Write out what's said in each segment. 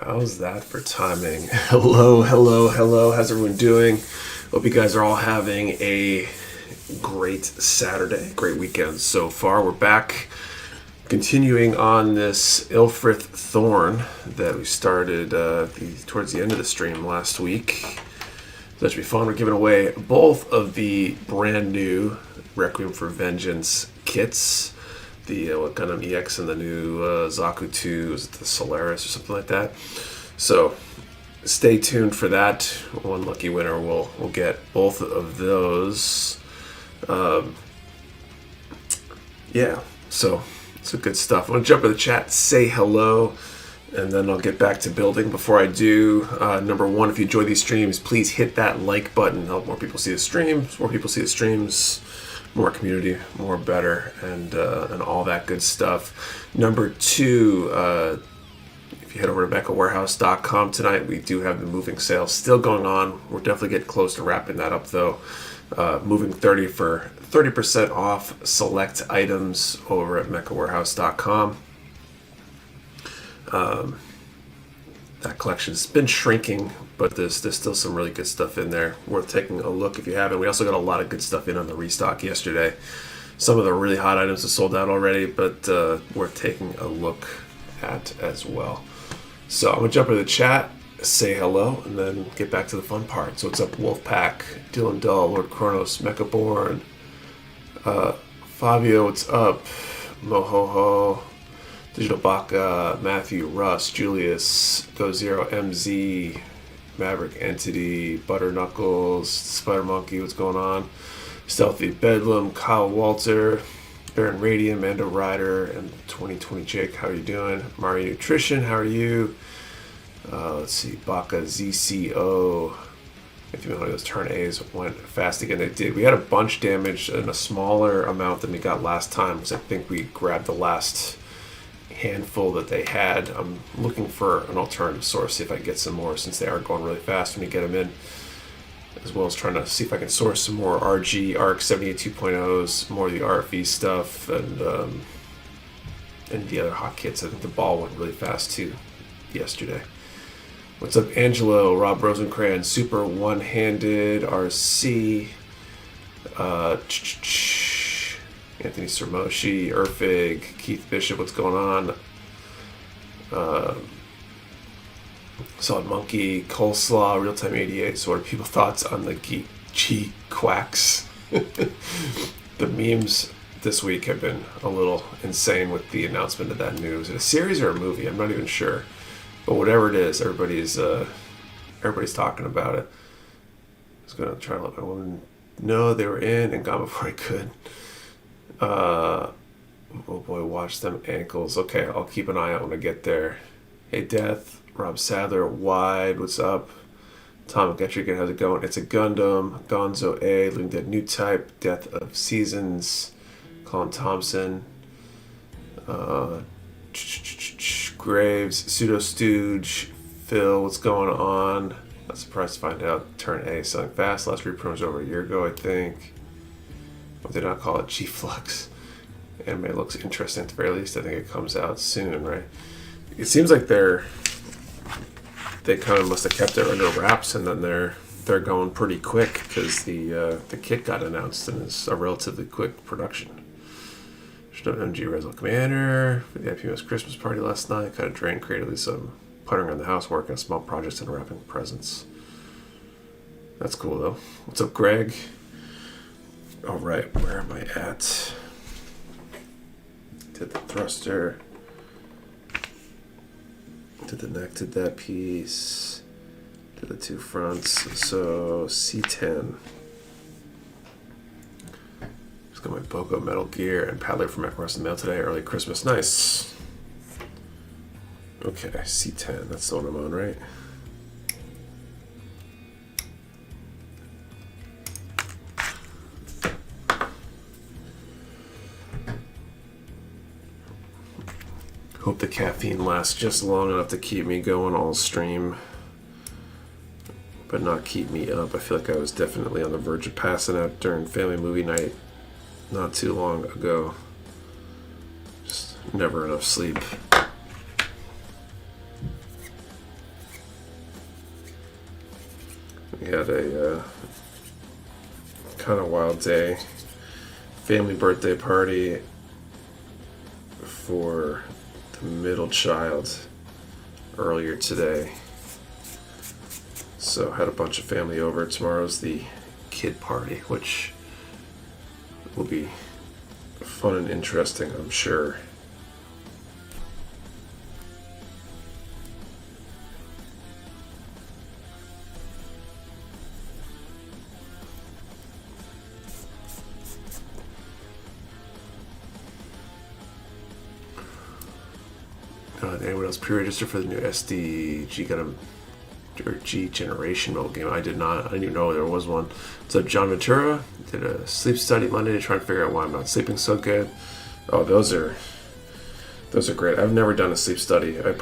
How's that for timing? Hello, hello, hello. How's everyone doing? Hope you guys are all having a great Saturday, great weekend so far. We're back continuing on this Lfrith Thorn that we started towards the end of the stream last week. That should be fun. We're giving away both of the brand new Requiem for Vengeance kits. The Gundam EX and the new Zaku 2, is it the Solaris or something like that? So stay tuned for that. One lucky winner will get both of those. Yeah, so some good stuff. I'm going to jump in the chat, say hello, and then I'll get back to building. Before I do, number one, if you enjoy these streams, please hit that like button. Help more people see the streams. More people see the streams, more community, more better, and all that good stuff. Number two, if you head over to mechawarehouse.com tonight, we do have the moving sale still going on. We're definitely getting close to wrapping that up, though. Moving 30% off select items over at mechawarehouse.com. That collection's been shrinking, but there's still some really good stuff in there worth taking a look if you haven't. We also got a lot of good stuff in on the restock yesterday. Some of the really hot items are sold out already, but worth taking a look at as well. So I'm gonna jump into the chat, say hello, and then get back to the fun part. So what's up, Wolfpack, Dylan Dull, Lord Kronos, Mechaborn, Fabio, what's up, Mohoho, Digital Baka, Matthew, Russ, Julius, Go Zero, MZ, Maverick Entity, Butter Knuckles, Spider Monkey, what's going on? Stealthy Bedlam, Kyle Walter, Baron Radium, Mando Rider, and 2020 Jake, how are you doing? Mario Nutrition, how are you? Let's see, Baka ZCO. If you know those turn A's went fast again, they did. We had a bunch damaged in a smaller amount than we got last time, because I think we grabbed the last handful that they had. I'm looking for an alternative source, see if I can get some more, since they are going really fast when you get them in, as well as trying to see if I can source some more RG ARC 78 2.0s, more of the RFV stuff, and the other hot kits. I think the ball went really fast too yesterday. What's up, Angelo, Rob Rosencrantz, Super One-Handed, RC, Anthony Sermoshi, Erfig, Keith Bishop, what's going on? Solid Monkey, Coleslaw, Real Time 88. So what are people's thoughts on the G quacks? The memes this week have been a little insane with the announcement of that news. Is it a series or a movie? I'm not even sure. But whatever it is, everybody's talking about it. I was going to try to let my woman know they were in and gone before I could. Oh boy, watch them ankles. Okay, I'll keep an eye out when I get there. Hey, Death, Rob Sadler, Wide, what's up? Tom McGettrigan, how's it going? It's a Gundam, Gonzo A, Living Dead New Type, Death of Seasons, Colin Thompson, Graves, Pseudo Stooge, Phil, what's going on? Not surprised to find out Turn A selling fast. Last reprint was over a year ago, I think. But they not call it G-Flux. Anime looks interesting at the very least. I think it comes out soon, right? It seems like they kind of must have kept it under wraps, and then they're going pretty quick, because the kit got announced and it's a relatively quick production. There's no MG Resol Commander for the IPMS Christmas party last night. Kind of drained creatively, so I'm puttering around the house, working on small projects and wrapping presents. That's cool though. What's up, Greg? All right, where am I at? Did the thruster. Did the neck, did that piece. Did the two fronts. So C10. Just got my Boko Metal Gear and Paddler from Mecha Warehouse in the mail today. Early Christmas. Nice. Okay, C10. That's the one I'm on, right? Hope the caffeine lasts just long enough to keep me going all stream, but not keep me up. I feel like I was definitely on the verge of passing out during family movie night not too long ago. Just never enough sleep. We had a kind of wild day. Family birthday party for the middle child earlier today. So had a bunch of family over. Tomorrow's the kid party, which will be fun and interesting, I'm sure. Anyone else pre-registered for the new SDG G generation mobile game? I did not. I didn't even know there was one. What's up, John Ventura? Did a sleep study Monday to try and figure out why I'm not sleeping so good. Oh, those are great. I've never done a sleep study. I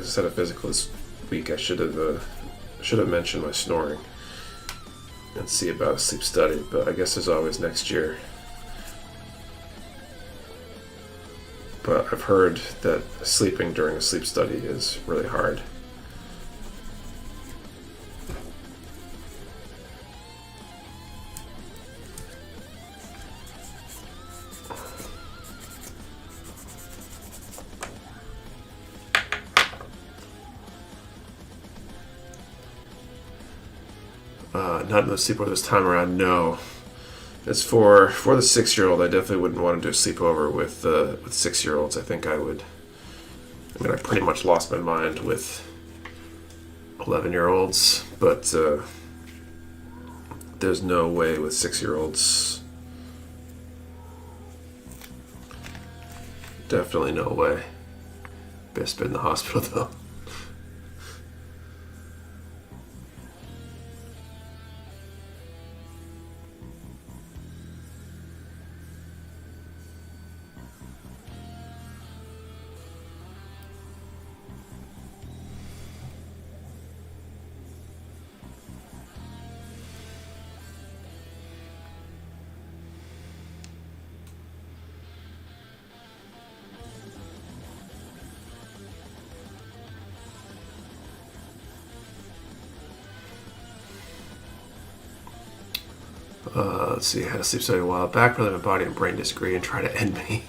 said a physical this week. I should have mentioned my snoring and see about a sleep study. But I guess there's always next year. But I've heard that sleeping during a sleep study is really hard. Not no sleepover this time around, no. As for the 6-year-old, I definitely wouldn't want to do a sleepover with 6-year-olds. I think I would. I mean, I pretty much lost my mind with 11-year-olds, but there's no way with 6-year-olds. Definitely no way. Best been in the hospital though. Let's see, I had a sleep study a while back, but my body and brain disagree and try to end me.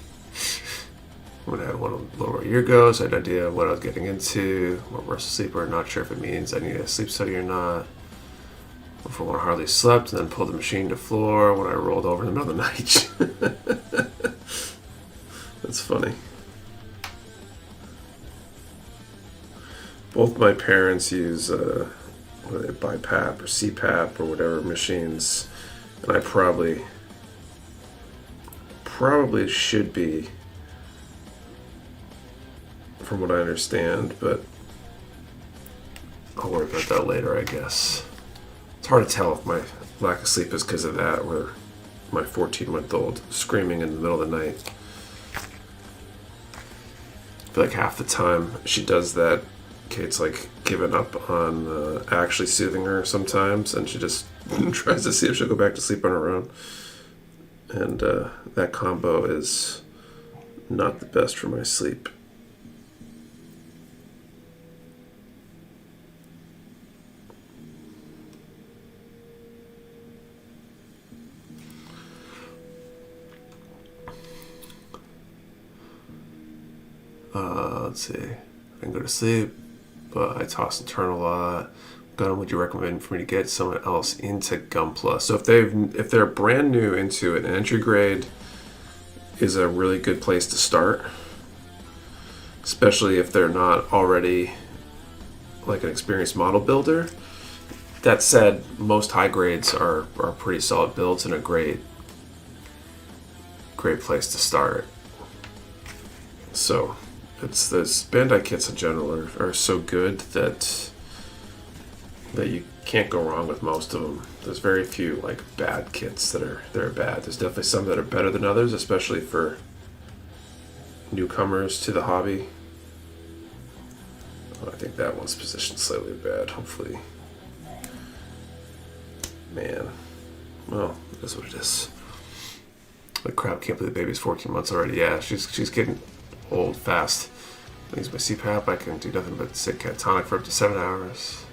When I had one a little over a year ago, so I had an idea of what I was getting into. I'm a versatile sleeper, not sure if it means I need a sleep study or not. Before when I hardly slept, and then pulled the machine to the floor when I rolled over in the middle of the night. That's funny. Both my parents use BiPAP or CPAP or whatever machines. And I probably should be, from what I understand, but I'll worry about that later, I guess. It's hard to tell if my lack of sleep is because of that, or my 14-month-old screaming in the middle of the night. I feel like half the time she does that, Kate's like given up on actually soothing her sometimes, and she just tries to see if she'll go back to sleep on her own. And that combo is not the best for my sleep. Let's see. I can go to sleep, but I toss and turn a lot. Gunpla, would you recommend for me to get someone else into Gunpla? So if they're brand new into it, an entry grade is a really good place to start, especially if they're not already like an experienced model builder. That said, most high grades are pretty solid builds and a great place to start. So it's those Bandai kits in general are so good that you can't go wrong with most of them. There's very few like bad kits that are bad. There's definitely some that are better than others, especially for newcomers to the hobby. Oh, I think that one's positioned slightly bad. Hopefully, man. Well, that's what it is. Like crap, can't believe the baby's 14 months already. Yeah, she's getting old fast. I use my CPAP. I can do nothing but sit catatonic for up to 7 hours.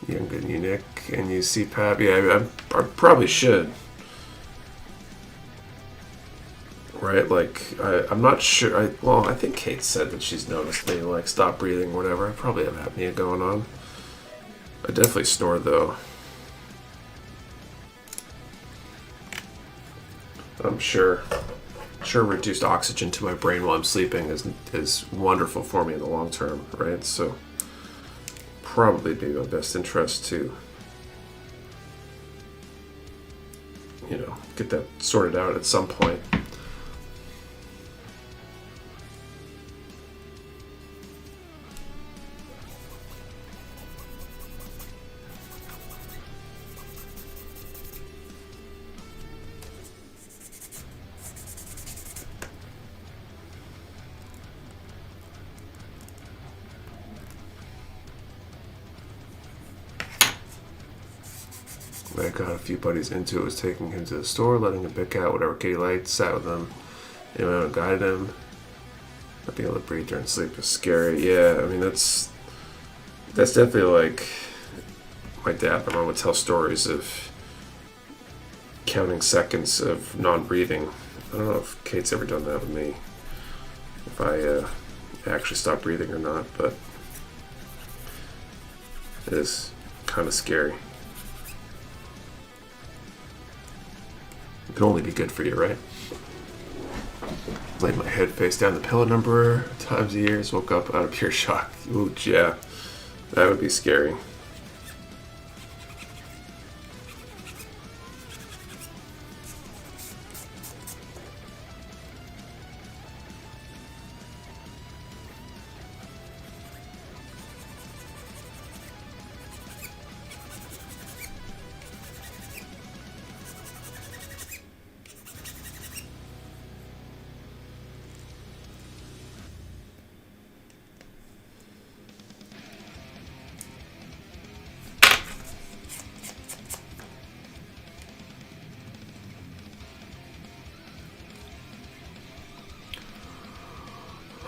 Young and unique. And you CPAP? Yeah, I probably should. Right, like, I'm not sure. I think Kate said that she's noticed me, like, stop breathing or whatever. I probably have apnea going on. I definitely snore, though. I'm sure reduced oxygen to my brain while I'm sleeping is wonderful for me in the long term, right? So, probably be my best interest to, get that sorted out at some point. I got a few buddies into it, was taking him to the store, letting him pick out whatever kid he liked, sat with him, guided him. Not being able to breathe during sleep is scary. Yeah, I mean, that's definitely like my dad. My mom would tell stories of counting seconds of non-breathing. I don't know if Kate's ever done that with me, if I actually stopped breathing or not, but it is kind of scary. It can only be good for you, right? Laid my head face down the pillow a number of times a year, woke up out of pure shock. Ooh, yeah, that would be scary.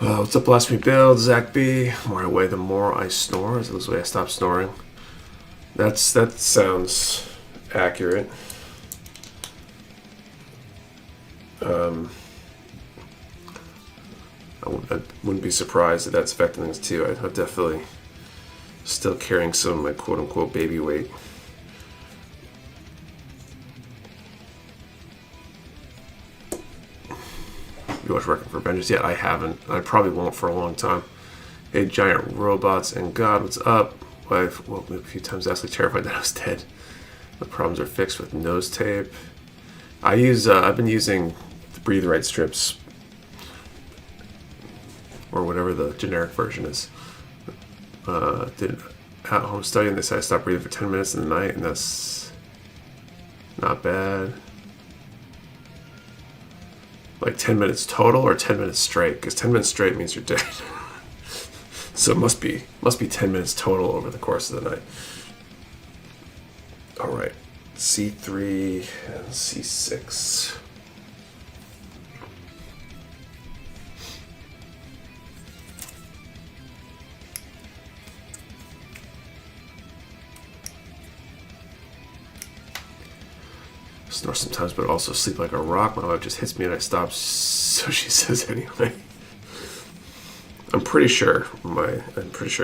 What's up, Last Me Build? Zach B. The more I weigh, the more I snore. Is this the way I stop snoring? That sounds accurate. I wouldn't be surprised if that's affecting things too. I'm definitely still carrying some of my quote-unquote baby weight. You watch Working for Avengers yet? I haven't. I probably won't for a long time. Hey, giant robots and God, what's up? I've woke me up a few times, absolutely terrified that I was dead. The problems are fixed with nose tape. I've been using the Breathe Right strips, or whatever the generic version is. Did at-home study, and they said I stopped breathing for 10 minutes in the night, and that's not bad. Like 10 minutes total or 10 minutes straight? Because 10 minutes straight means you're dead. So it must be 10 minutes total over the course of the night. All right, C3 and C6. Snore sometimes, but also sleep like a rock. My wife just hits me and I stop, so she says anyway. I'm pretty sure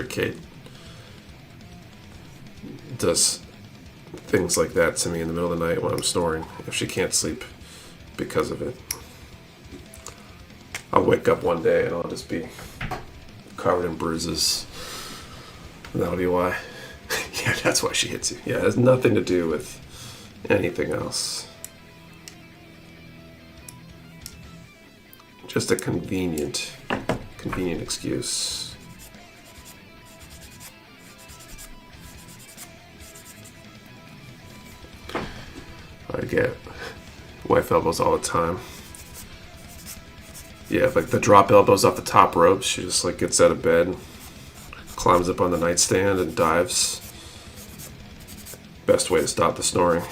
Kate does things like that to me in the middle of the night when I'm snoring, if she can't sleep because of it. I'll wake up one day and I'll just be covered in bruises. And that'll be why. Yeah, that's why she hits you. Yeah, it has nothing to do with anything else. Just a convenient excuse. I get wife elbows all the time. Yeah, like the drop elbows off the top rope. She just like gets out of bed, climbs up on the nightstand and dives. Best way to stop the snoring.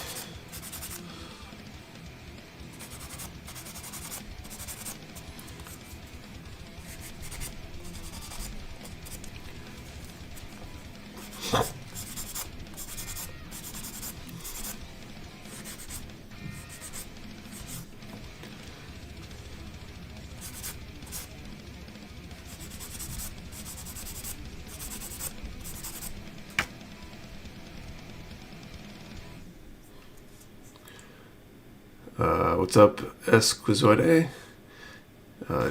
What's up, Esquizoide?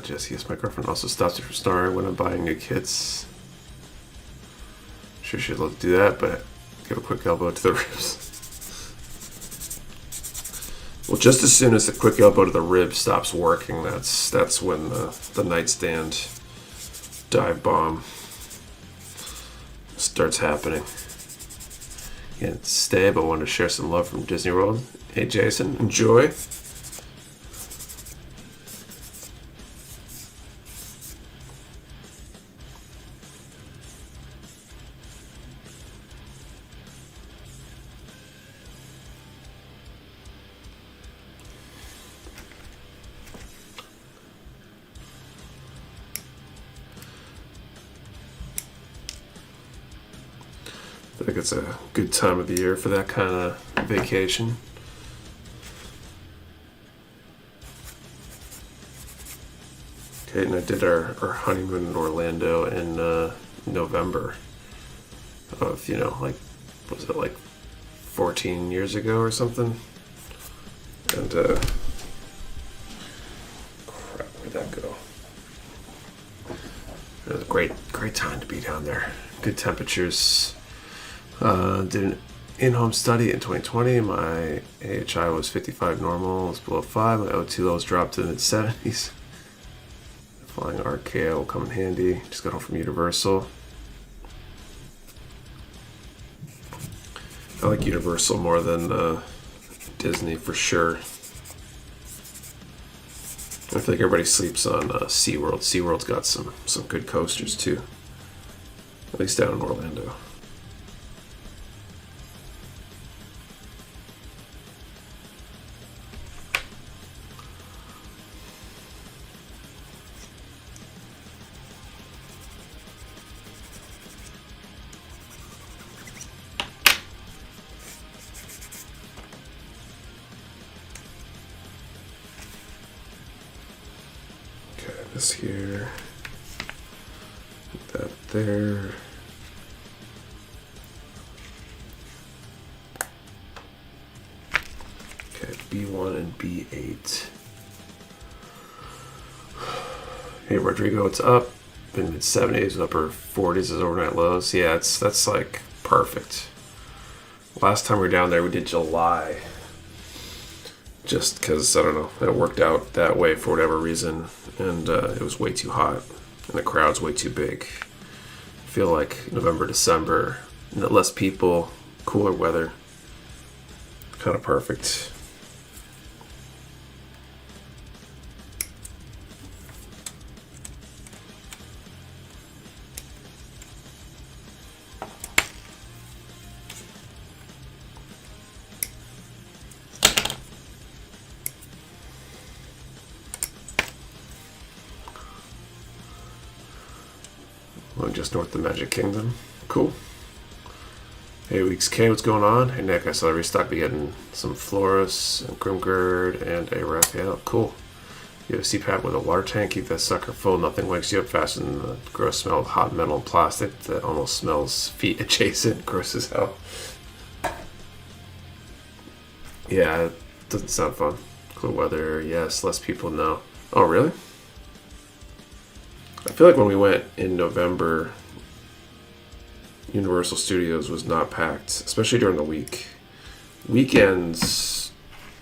Jesse, yes, my girlfriend also stops me from snoring when I'm buying new kits. Sure she'd love to do that, but give a quick elbow to the ribs. Well, just as soon as the quick elbow to the rib stops working, that's when the nightstand dive bomb starts happening. Can't stay, but wanted to share some love from Disney World. Hey, Jason, enjoy. I think it's a good time of the year for that kind of vacation. Okay, and I did our honeymoon in Orlando in November of, like, was it like 14 years ago or something? And, crap, where'd that go? It was a great time to be down there. Good temperatures. Did an in-home study in 2020. My AHI was 55 normal. It was below 5. My O2 levels dropped to the mid-70s. Flying RKO will come in handy. Just got home from Universal. I like Universal more than Disney for sure. I feel like everybody sleeps on SeaWorld. SeaWorld's got some good coasters too. At least down in Orlando. This here, put that there. Okay, B1 and B8. Hey Rodrigo, what's up? Been mid-70s, upper 40s as overnight lows. Yeah, that's like perfect. Last time we were down there, we did July. Just because, I don't know, it worked out that way for whatever reason, and it was way too hot, and the crowd's way too big. I feel like November, December, less people, cooler weather, kind of perfect. Just north of the Magic Kingdom. Cool. Hey, Weeks K, what's going on? Hey, Nick, I saw a restock be getting some Floris, and Grimgird, and a Raphael. Cool. You have a CPAP with a water tank. Keep that sucker full. Nothing wakes you up faster than the gross smell of hot metal and plastic that almost smells feet adjacent. Gross as hell. Yeah, it doesn't sound fun. Cool weather, yes. Less people, no. Oh, really? I feel like when we went in November, Universal Studios was not packed, especially during the week. Weekends,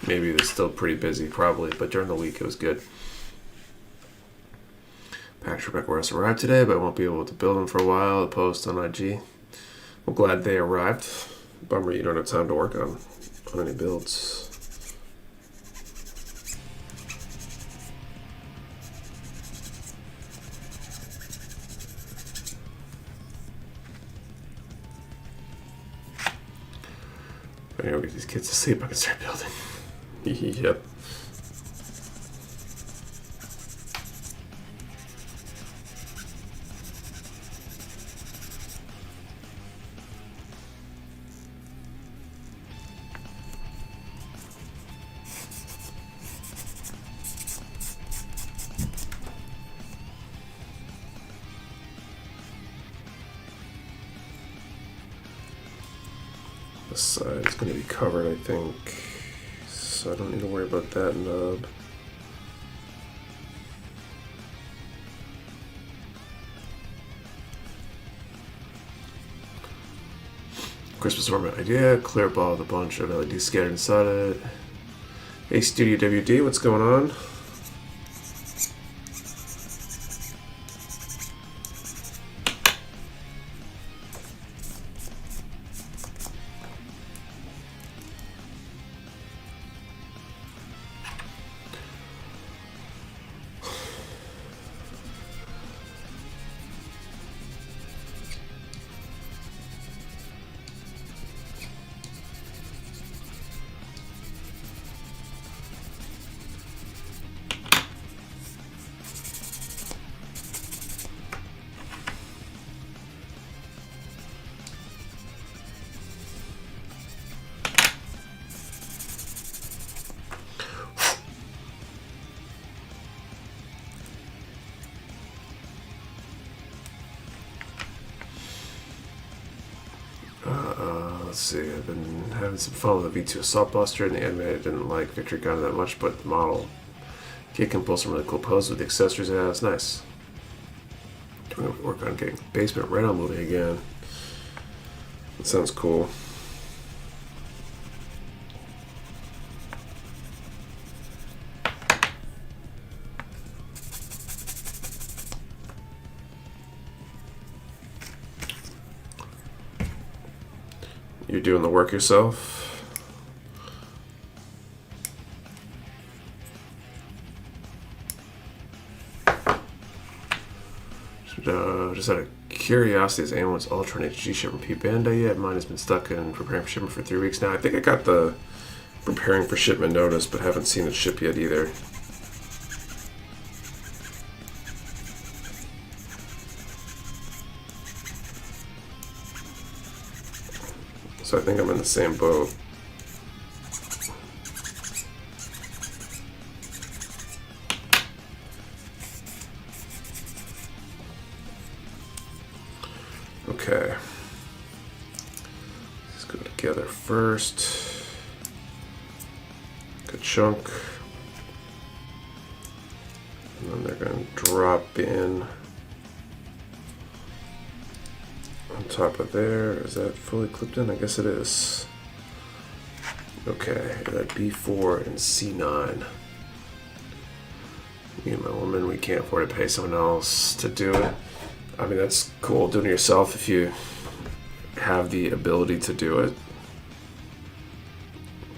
maybe it's still pretty busy, probably, but during the week it was good. Package for Mecha Warehouse arrived today, but I won't be able to build them for a while. The post on IG. Well, glad they arrived. Bummer you don't have time to work on any builds. I need to get these kids to sleep. I can start building. Yep. This side is going to be covered, I think. so I don't need to worry about that nub. Christmas ornament idea, clear ball with a bunch of LEDs scattered inside it. Hey Studio WD, what's going on? Let's see, I've been having some fun with the V2 Assault Buster, and the anime I didn't like Victory Gun that much, but the model kit can pull some really cool poses with the accessories it has. Nice. I'm going to work on getting Basement Reno moving again. That sounds cool. You're doing the work yourself. Just out of curiosity, is anyone's Ultra and HG shipment P-Banda yet? Mine has been stuck in preparing for shipment for 3 weeks now. I think I got the preparing for shipment notice, but haven't seen it ship yet either. So I think I'm in the same boat. Okay. Let's go together first. Good chunk. And then they're going to drop in on top of there. Is that fully clipped in? I guess it is. Okay, that B4 and C9. Me and my woman, we can't afford to pay someone else to do it. I mean, that's cool doing it yourself if you have the ability to do it.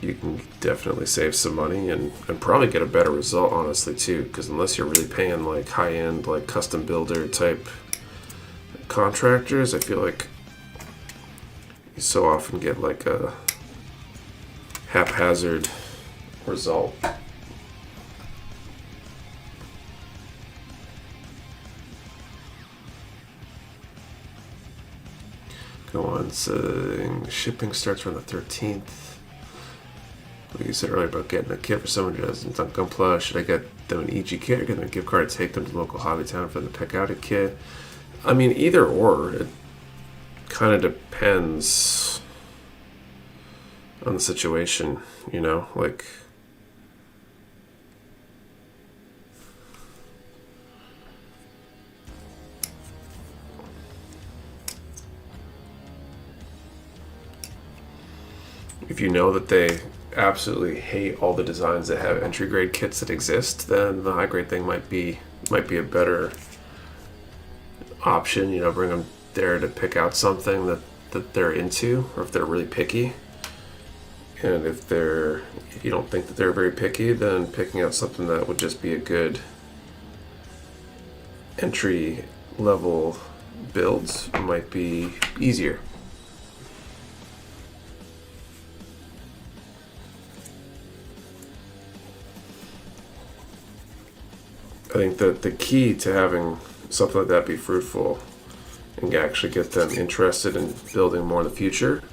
You can definitely save some money and probably get a better result, honestly, too, because unless you're really paying like high-end, like custom builder type contractors, I feel like you so often get like a haphazard result. Go on, so shipping starts around the 13th. Like you said earlier about getting a kit for someone who doesn't on Gunpla. Should I get them an EG kit or get them a gift card to take them to the local hobby town for them to pick out a kit? I mean, either or. It kind of depends on the situation, you know? Like, if you know that they absolutely hate all the designs that have entry grade kits that exist, then the high grade thing might be a better option. You know, bring them there to pick out something that they're into, or if they're really picky. And if you don't think that they're very picky, then picking out something that would just be a good entry level build might be easier. I think that the key to having something like that be fruitful and actually get them interested in building more in the future,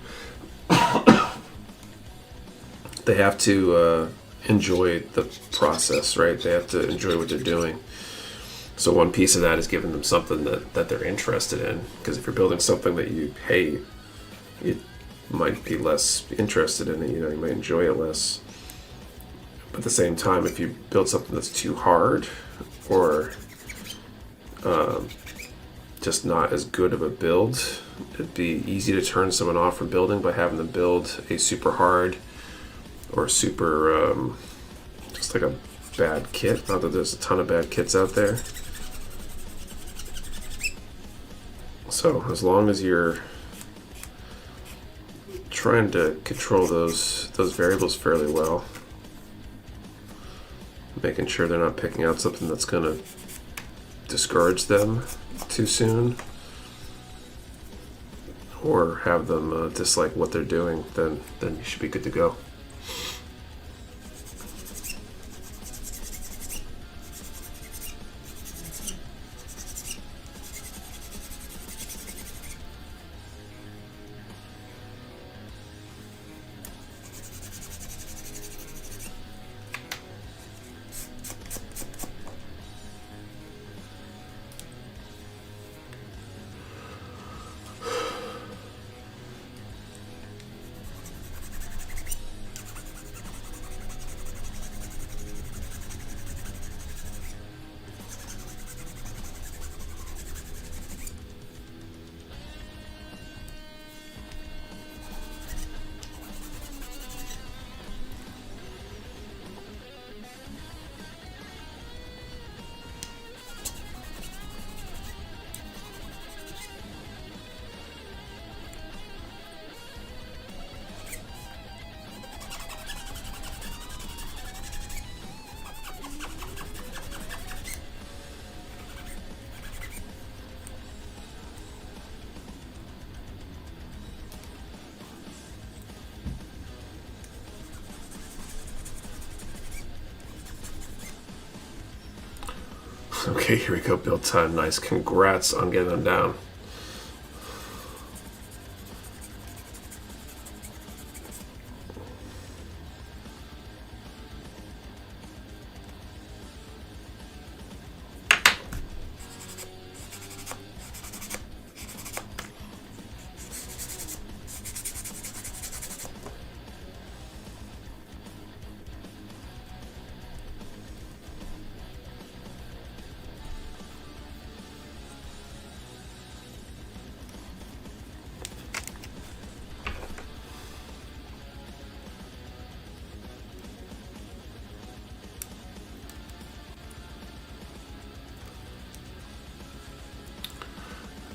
they have to enjoy the process, right? They have to enjoy what they're doing. So one piece of that is giving them something that they're interested in. Because if you're building something that you hate, you might be less interested in it. You know, you might enjoy it less. But at the same time, if you build something that's too hard or just not as good of a build, it'd be easy to turn someone off from building by having them build a super hard or super just like a bad kit. Not that there's a ton of bad kits out there. So as long as you're trying to control those variables fairly well, making sure they're not picking out something that's going to discourage them too soon or have them dislike what they're doing, then you should be good to go. Okay, here we go, build time. Nice, congrats on getting them down.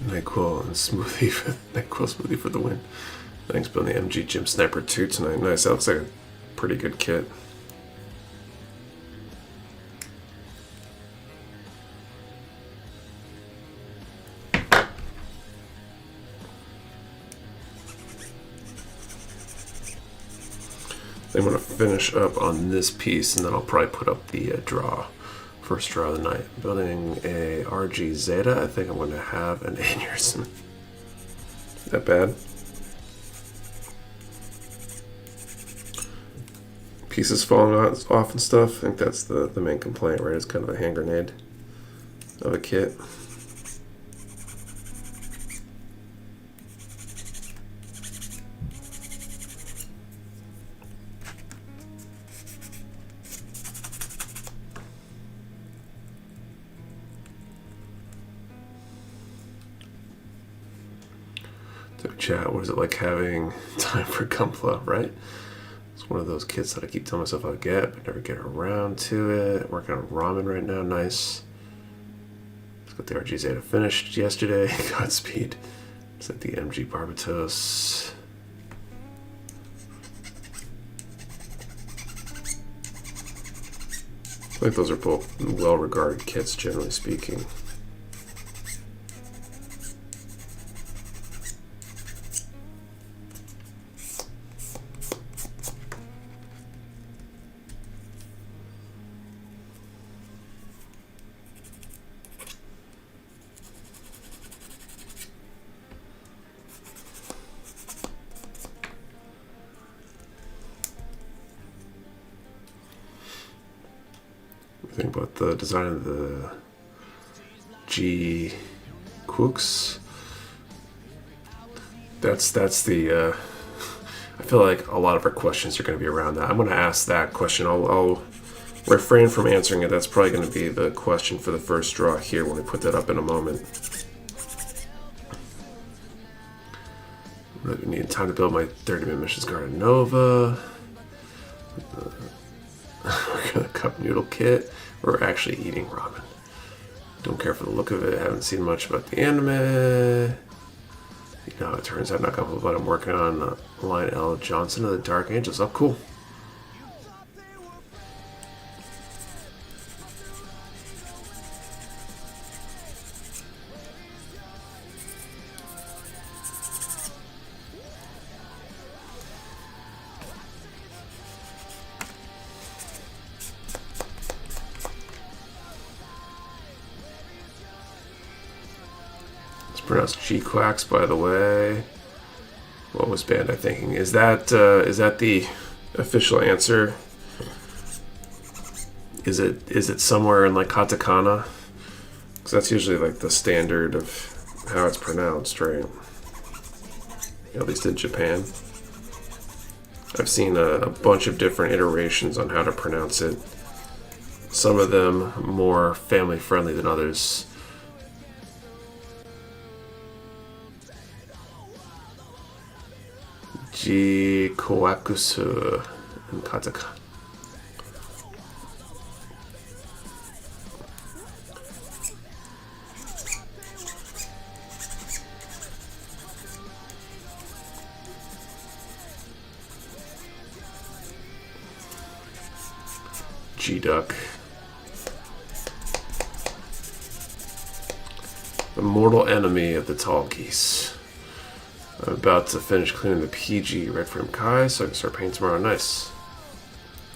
NyQuil and smoothie for the win. Thanks, building the MG Gym Sniper 2 tonight. Nice, that looks like a pretty good kit. I'm going to finish up on this piece and then I'll probably put up the first draw of the night. Building a RG Zeta. I think I'm going to have an aneurysm. Is that bad? Pieces falling off and stuff. I think that's the main complaint, right? It's kind of a hand grenade of a kit. Chat, what is it like having time for Gunpla, right? It's one of those kits that I keep telling myself I'll get, but never get around to it. Working on ramen right now, nice. Let's get the RG Zeta finished yesterday. Godspeed. It's like the MG Barbatos. I think those are both well-regarded kits, generally speaking. Think about the design of the G Quooks. That's the I feel like a lot of our questions are going to be around that. I'm going to ask that question. I'll refrain from answering it. That's probably going to be the question for the first draw here when we put that up in a moment. I need time to build my 30-minute missions Garden Nova. We're going to cup noodle kit. We're actually eating ramen. Don't care for the look of it. Haven't seen much about the anime. You know, it turns out not a couple, but I'm working on Line L. Johnson of the Dark Angels. Oh, cool. Pronounced G-Quacks, by the way. What was Bandai thinking? Is that the official answer? Is it somewhere in like katakana? Because that's usually like the standard of how it's pronounced, right? At least in Japan. I've seen a bunch of different iterations on how to pronounce it. Some of them more family friendly than others. Jikoakusu in katakana. G-Duck. The mortal enemy of the tall geese. I'm about to finish cleaning the PG Red Frame Kai, so I can start painting tomorrow. Nice.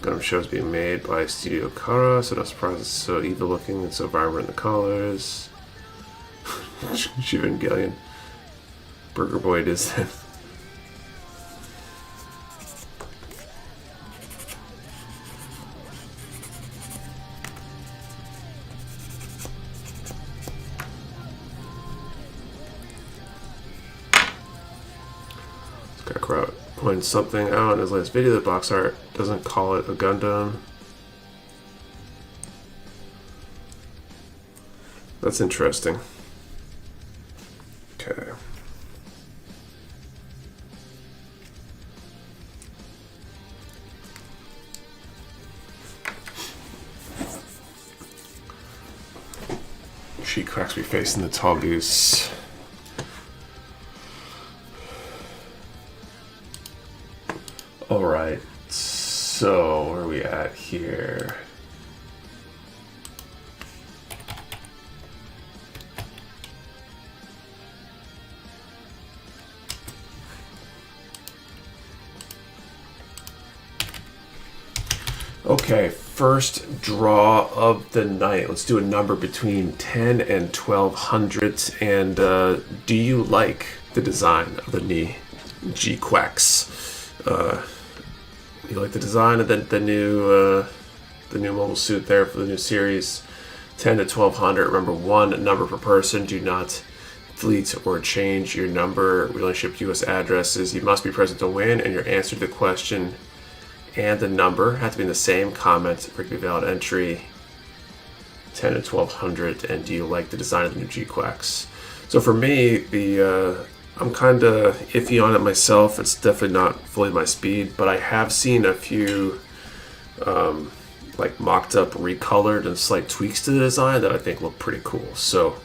Gundam show is being made by Studio Kara, so no surprise it's so evil looking and so vibrant in the colors. Evangelion. Burger Boy is that. Pointed something out in his latest video. The box art doesn't call it a Gundam. That's interesting. Okay. She cracks me facing the tall goose. Alright, so where are we at here? Okay, first draw of the night. Let's do a number between 10 and 1200. And do you like the design of the G-Quacks? You like the design of the new mobile suit there for the new series? 10 to 1200. Remember, one number per person. Do not delete or change your number. We only ship US addresses. You must be present to win, and your answer to the question and the number have to be in the same comment for it to be valid entry. 10 to 1200. And do you like the design of the new G-Quacks? So for me, I'm kind of iffy on it myself. It's definitely not fully my speed, but I have seen a few like mocked up, recolored, and slight tweaks to the design that I think look pretty cool. So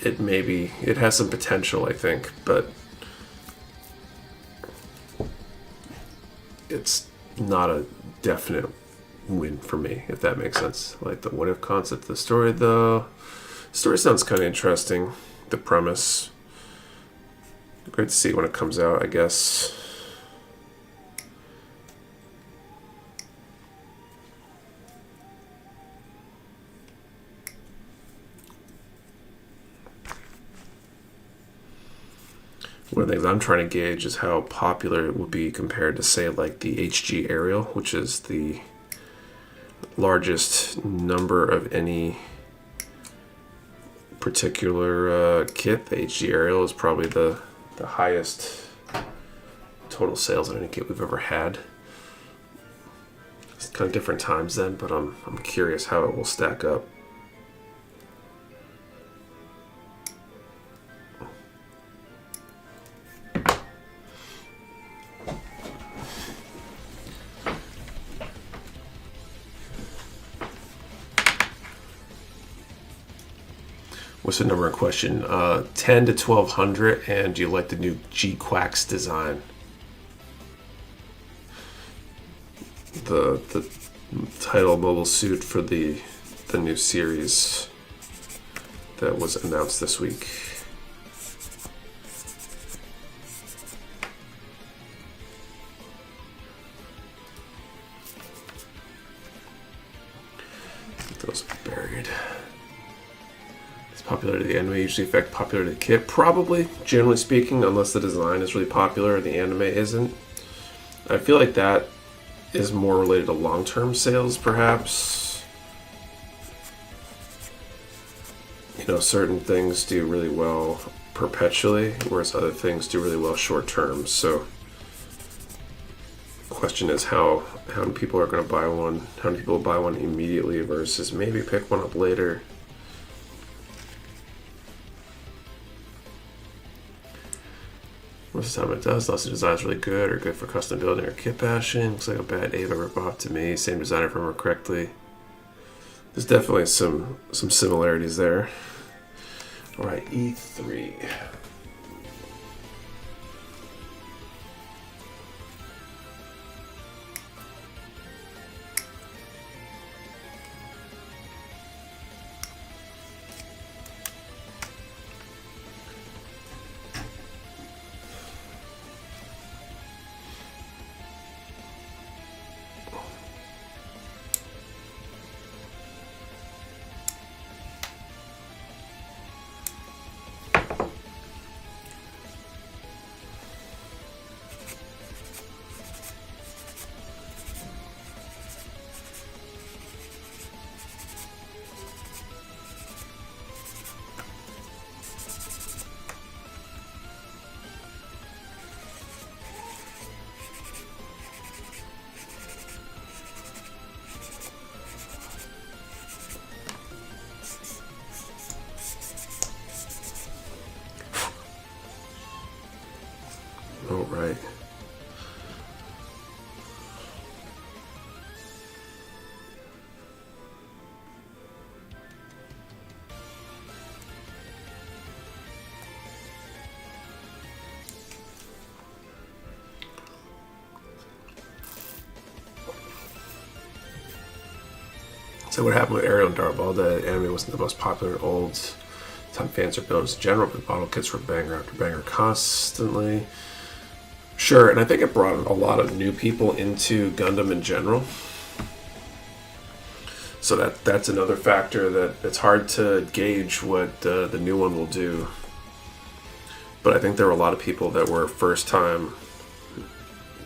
it has some potential, I think, but it's not a definite win for me, if that makes sense. I like the what if concept of the story though. Story sounds kind of interesting. The premise. Great to see when it comes out, I guess. One of the things I'm trying to gauge is how popular it would be compared to, say, like the HG Aerial, which is the largest number of any particular kit. The HG Aerial is probably the the highest total sales on any kit we've ever had. It's kind of different times then, but I'm curious how it will stack up. What's the number in question? 10 to 1200, and do you like the new G-Quacks design? The title mobile suit for the new series that was announced this week. Those buried. Does popularity of the anime usually affect popularity of the kit? Probably, generally speaking, unless the design is really popular and the anime isn't. I feel like that is more related to long-term sales, perhaps. You know, certain things do really well perpetually, whereas other things do really well short-term. So, the question is how many people are going to buy one? How many people buy one immediately versus maybe pick one up later? Most of the time it does, unless the design is really good or good for custom building or kit bashing. Looks like a bad Ava ripoff to me. Same designer, if I remember correctly. There's definitely some similarities there. Alright, E3. All right. So what happened with Ariel and Darball? The anime wasn't the most popular in old time. Fans or builders in general, but bottle kits were banger after banger constantly. Sure, and I think it brought a lot of new people into Gundam in general. So that's another factor that it's hard to gauge what the new one will do. But I think there were a lot of people that were first-time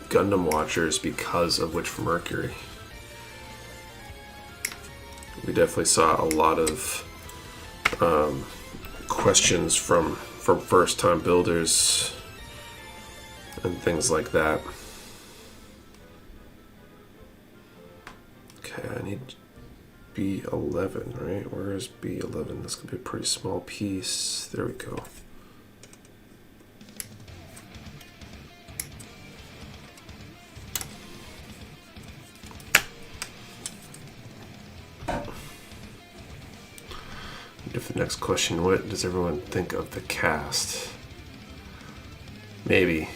Gundam watchers because of Witch from Mercury. We definitely saw a lot of questions from first-time builders and things like that. Okay, I need B11, right? Where is B11? This could be a pretty small piece. There we go. If the next question, what does everyone think of the cast? Maybe.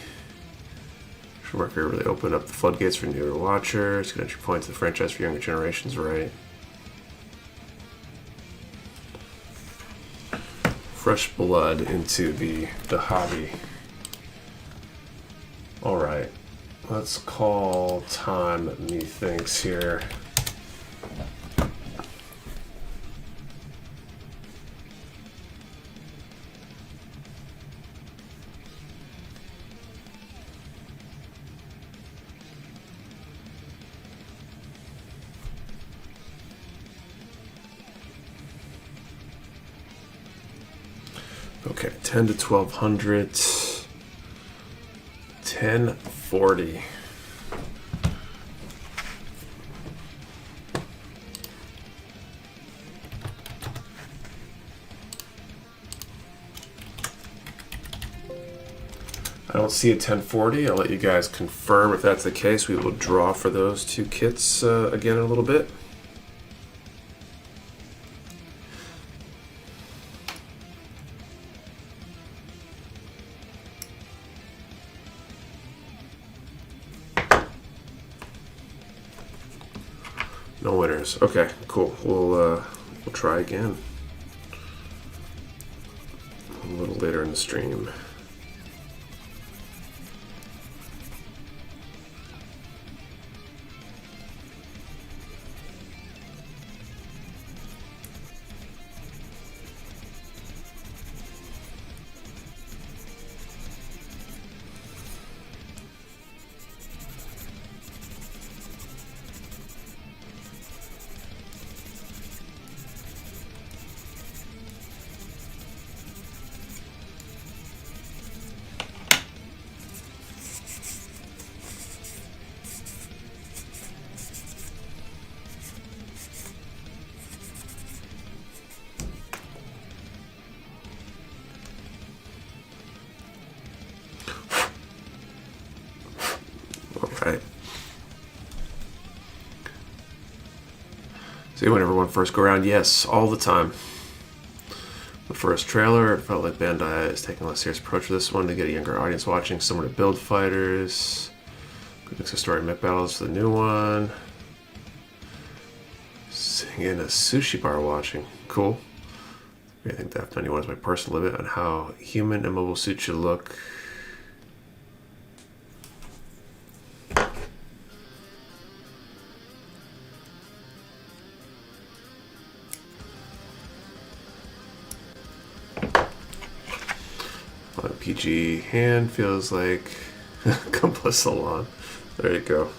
Mercury really opened up the floodgates for newer watchers. Good entry point to the franchise for younger generations, right? Fresh blood into the hobby. Alright. Let's call time, methinks here. Okay, 10 to 1200. 1040. I don't see a 1040. I'll let you guys confirm if that's the case. We will draw for those two kits again in a little bit. No winners. Okay, cool. We'll try again a little later in the stream. Alright. So when everyone first go around, yes, all the time. The first trailer, it felt like Bandai is taking a less serious approach to this one to get a younger audience watching, similar to Build Fighters. Good mix of story and mech battles for the new one. Sitting in a sushi bar watching. Cool. I think that F91 is my personal limit on how human and mobile suits should look. PG hand feels like Gunpla Salon. There you go.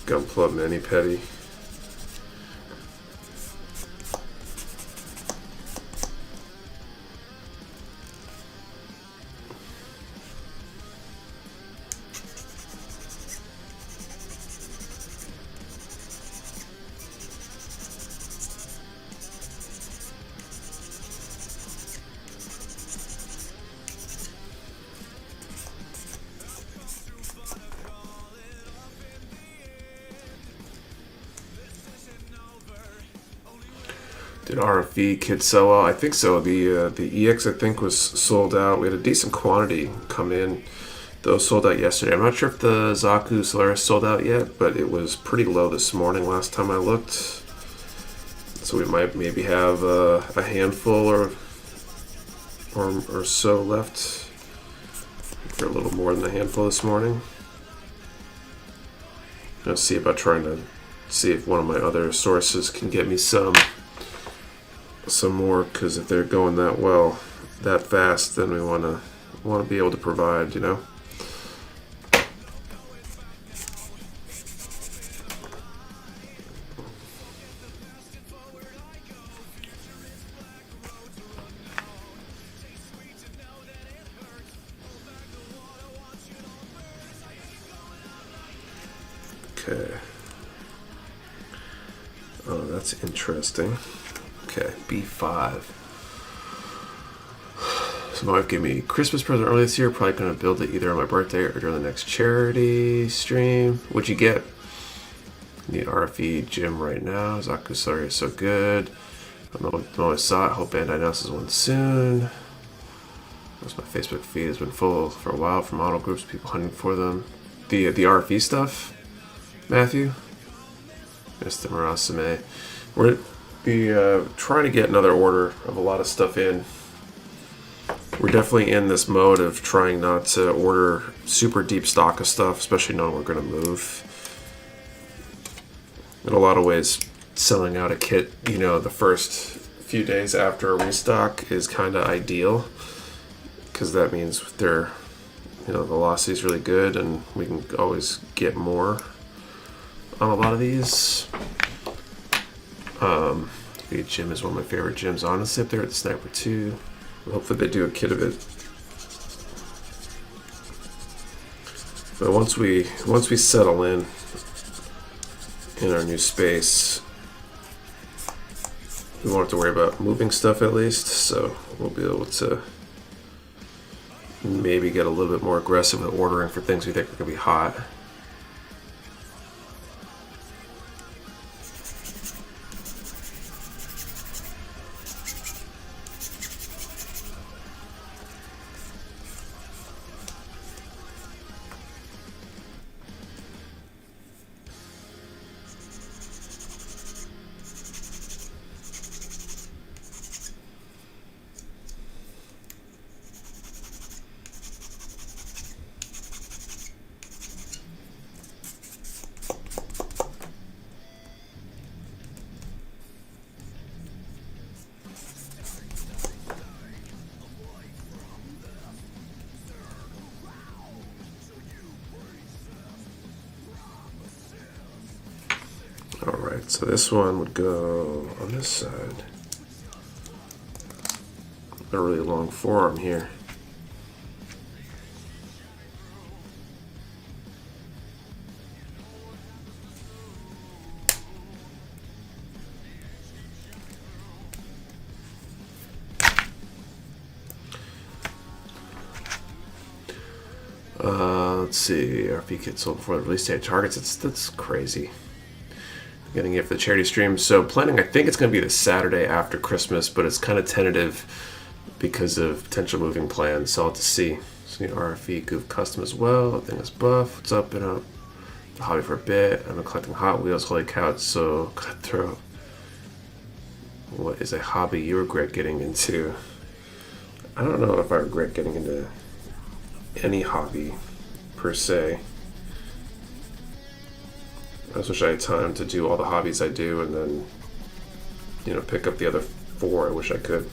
Gunpla Mani Petty. Did RFV kit sell well? I think so. The EX I think was sold out. We had a decent quantity come in. Those sold out yesterday. I'm not sure if the Zaku Solaris sold out yet, but it was pretty low this morning last time I looked. So we might maybe have a handful or so left. For a little more than a handful this morning. I'll see about trying to see if one of my other sources can get me some more, because if they're going that well, that fast, then we want to be able to provide, you know. Okay. Oh, that's interesting. Okay, B5. So my wife gave me a Christmas present earlier this year. Probably going to build it either on my birthday or during the next charity stream. What'd you get? Need RFE gym right now. Zaku Solaris is so good. I'm always saw it. Hope Bandai announces one soon. Most of my Facebook feed has been full for a while from model groups, people hunting for them. The RFE stuff, Matthew? Mr. Murasame. We're trying to get another order of a lot of stuff in. We're definitely in this mode of trying not to order super deep stock of stuff, especially knowing we're going to move. In a lot of ways, selling out a kit, you know, the first few days after a restock is kind of ideal, because that means the velocity is really good and we can always get more on a lot of these. The gym is one of my favorite gyms, honestly, up there at the Sniper 2. Hopefully they do a kit of it. But once we settle in our new space, we won't have to worry about moving stuff at least, so we'll be able to maybe get a little bit more aggressive with ordering for things we think are going to be hot. Alright, so this one would go on this side. A really long forearm here. Let's see, RP kit sold before the release date targets. That's crazy. Getting it for the charity stream. So planning, I think it's going to be the Saturday after Christmas, but it's kind of tentative because of potential moving plans. So I'll have to see. So RFE Goof Custom as well. I think it's buff. What's up? Been out the hobby for a bit. I've been collecting Hot Wheels. Holy cow, it's so cutthroat. What is a hobby you regret getting into? I don't know if I regret getting into any hobby per se. I just wish I had time to do all the hobbies I do and then, you know, pick up the other 4. I wish I could.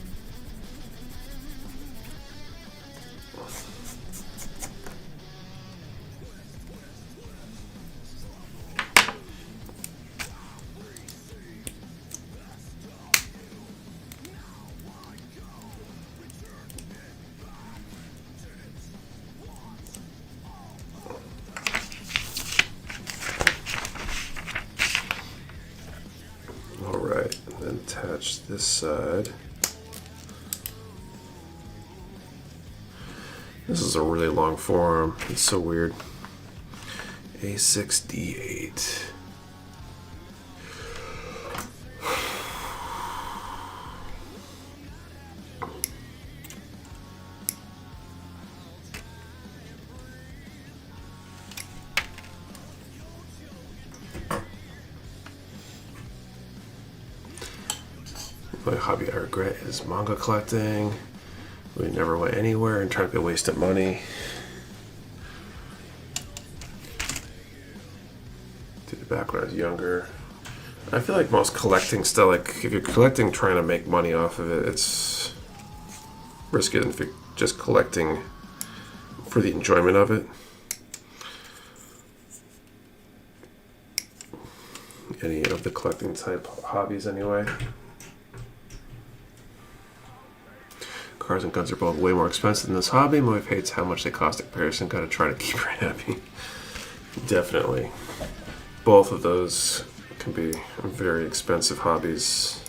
This side. This is a really long forearm. It's so weird. A6D8. My hobby I regret is manga collecting. We never went anywhere and tried to be a waste of money. Did it back when I was younger. I feel like most collecting stuff, like if you're collecting trying to make money off of it, it's riskier than if you're just collecting for the enjoyment of it. Any of the collecting type hobbies anyway. Cars and guns are both way more expensive than this hobby. My wife hates how much they cost in comparison. Gotta try to keep her happy. Definitely. Both of those can be very expensive hobbies.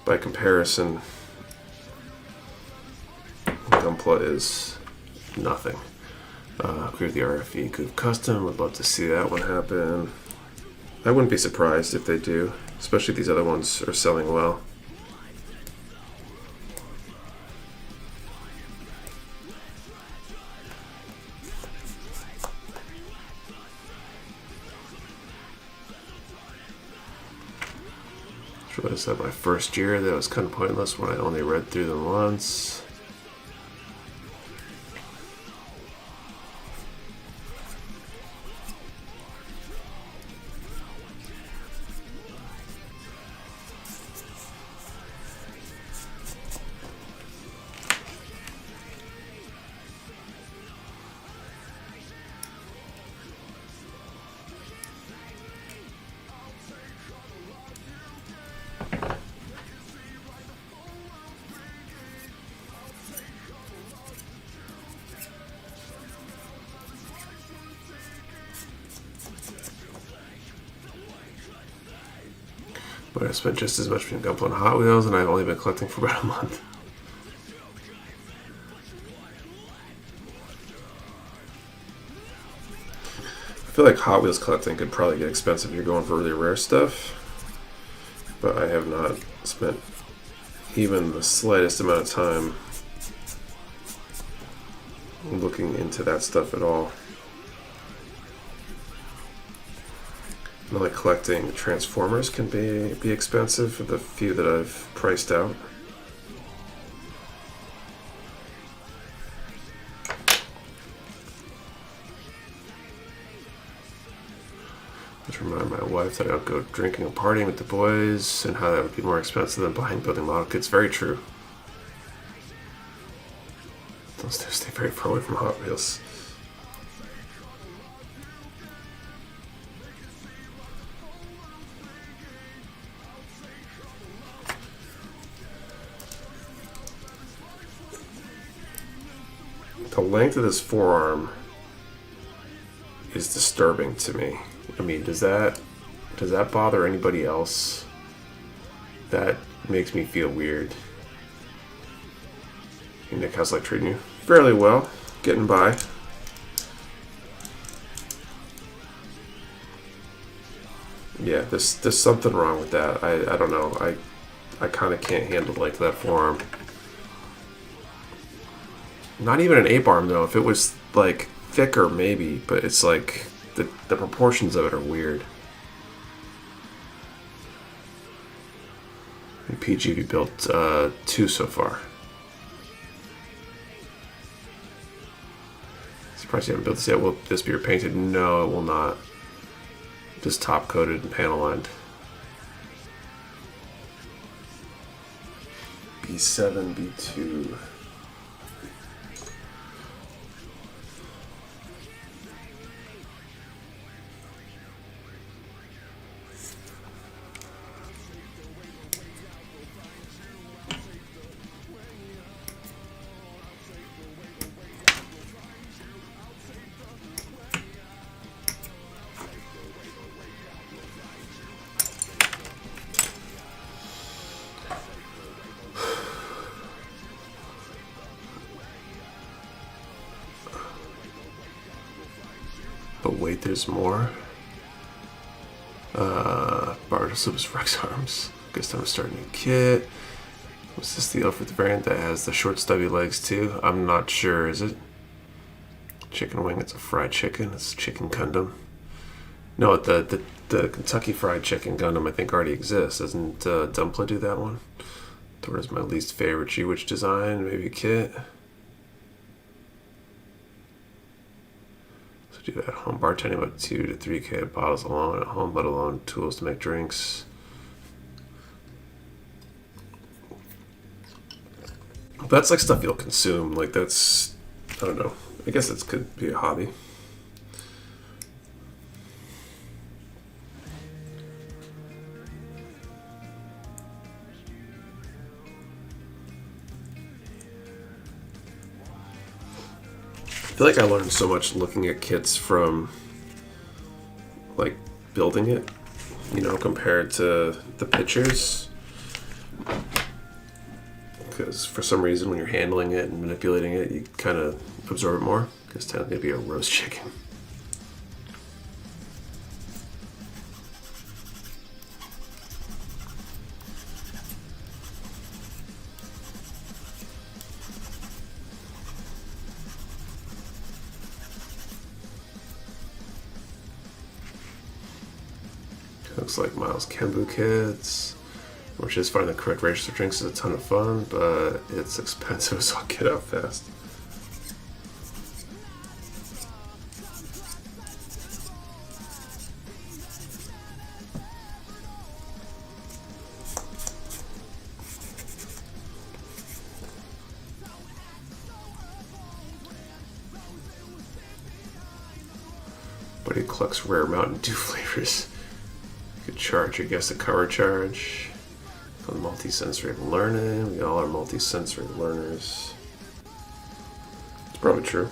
By comparison, Gunpla is nothing. Agree with the RFE Goof Custom. Would love to see that one happen. I wouldn't be surprised if they do, especially if these other ones are selling well. I said my first year that was kind of pointless when I only read through them once. But I spent just as much between Gunpla and Hot Wheels, and I've only been collecting for about a month. I feel like Hot Wheels collecting could probably get expensive if you're going for really rare stuff. But I have not spent even the slightest amount of time looking into that stuff at all. I know like collecting Transformers can be expensive for the few that I've priced out. Just remind my wife that I don't go drinking or partying with the boys and how that would be more expensive than buying building model kits. Very true. Those two stay very far away from Hot Wheels. The length of this forearm is disturbing to me. I mean, does that bother anybody else? That makes me feel weird. Hey Nick, how's life treating you? Fairly well, getting by. Yeah, there's something wrong with that. I don't know. I kind of can't handle like that forearm. Not even an ape arm though. If it was like thicker, maybe, but it's like the proportions of it are weird. And PG built 2 so far. Surprised you haven't built this yet. Will this be repainted? No, it will not. Just top coated and panel lined. B7, B2. But wait, there's more. Bartle's Rex Arms. Guess time to start a new kit. Was this the Lfrith variant that has the short stubby legs too? I'm not sure, is it? Chicken wing, it's a fried chicken. It's chicken Gundam. No, the Kentucky Fried Chicken Gundam I think already exists. Doesn't Gunpla do that one? Thor is my least favorite G-Witch design, maybe kit. Do that at home, bartending about 2 to 3K bottles alone at home, let alone tools to make drinks. That's like stuff you'll consume. Like that's, I don't know. I guess it could be a hobby. I feel like I learned so much looking at kits from like building it, you know, compared to the pictures. Because for some reason when you're handling it and manipulating it, you kind of absorb it more. Because it's going to be a roast chicken. Looks like Miles Kembu kits, which is finding the correct register drinks is a ton of fun, but it's expensive, so I'll get out fast. But he collects rare Mountain Dew flavors. Good charge, I guess, a cover charge. On multi-sensory learning. We all are multi-sensory learners. It's probably true.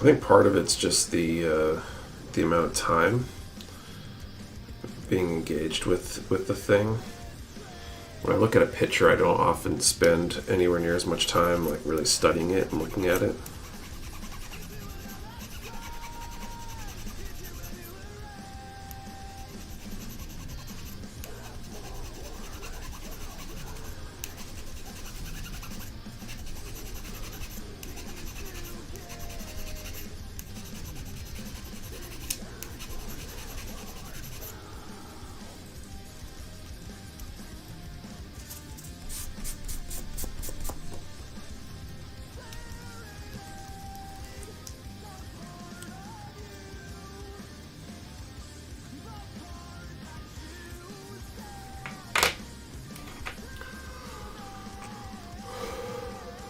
think part of it's just the amount of time being engaged with the thing. When I look at a picture, I don't often spend anywhere near as much time like really studying it and looking at it.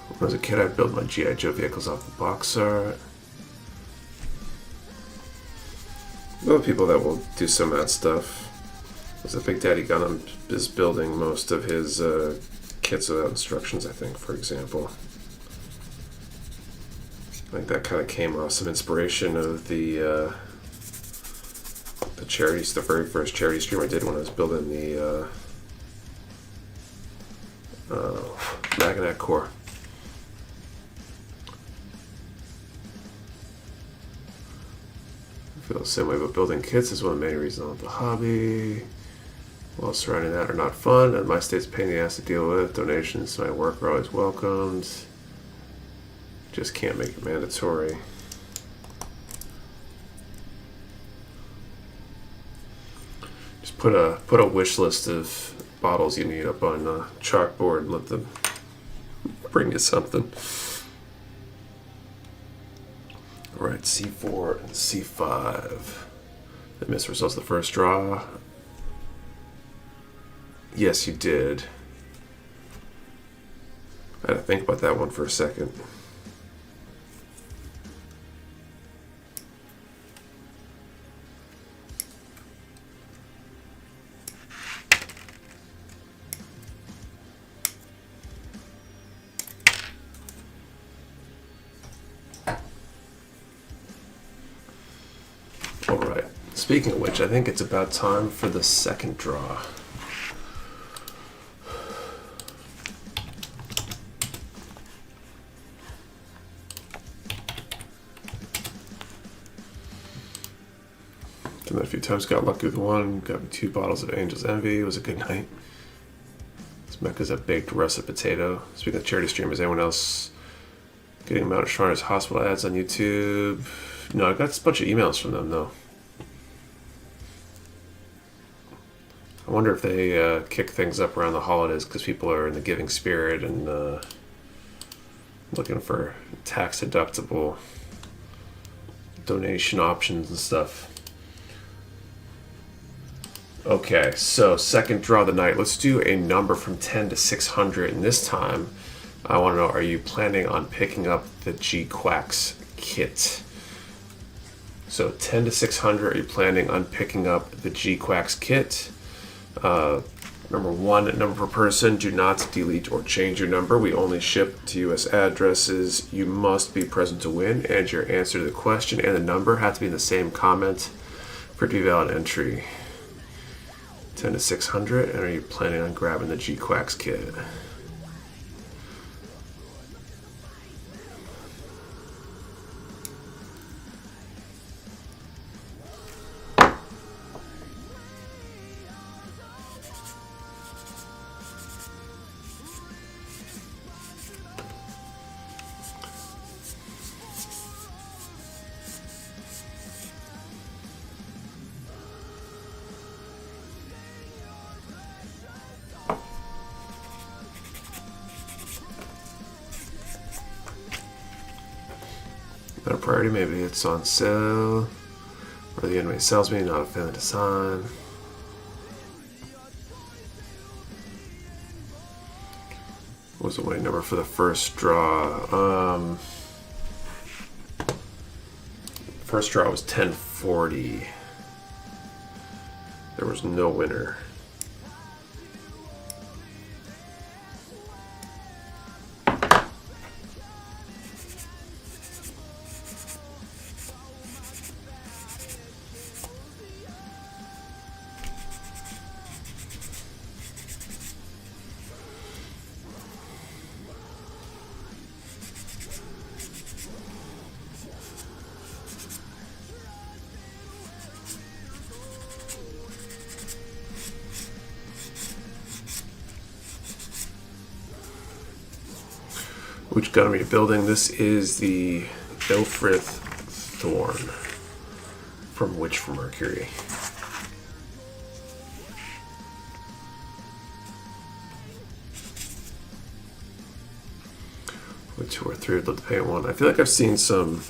When I was a kid, I'd build my G.I. Joe vehicles off the box art. There are people that will do some of that stuff. There's a Big Daddy Gunham is building most of his kits without instructions, I think, for example. I think that kind of came off some inspiration of the charities, the very first charity stream I did when I was building the Magnet core. I feel the same way, but building kits is one of the main reasons I love the hobby. While surrounding that are not fun, and my state's a pain in the ass to deal with. Donations to my work are always welcomed. Just can't make it mandatory. Just put a wish list of bottles you need up on a chalkboard and let them bring you something. Alright, C4 and C5. I missed results of the first draw. Yes, you did. I had to think about that one for a second. Alright, speaking of which, I think it's about time for the second draw. Done that a few times, got lucky with one, got me 2 bottles of Angel's Envy. It was a good night. This Mecha's a baked russet potato. Speaking of charity streamers, anyone else getting Mount Shriner's hospital ads on YouTube? No, I got a bunch of emails from them though. I wonder if they kick things up around the holidays because people are in the giving spirit and looking for tax deductible donation options and stuff. Okay, so second draw of the night. Let's do a number from 10 to 600, and this time I want to know, are you planning on picking up the G-Quacks kit? So 10 to 600, are you planning on picking up the G-Quacks kit? Number 1, number per person. Do not delete or change your number. We only ship to US addresses. You must be present to win, and your answer to the question and the number have to be in the same comment for it to be valid entry. 10 to 600, and are you planning on grabbing the G-Quacks kit? Not a priority, maybe it's on sale, or the enemy sells me, not a fan of the design. What was the winning number for the first draw? First draw was 1040. There was no winner. Which gun are we building? This is the Lfrith Thorn from Witch from Mercury. With 2 or 3, I'd love to paint one. I feel like I've seen some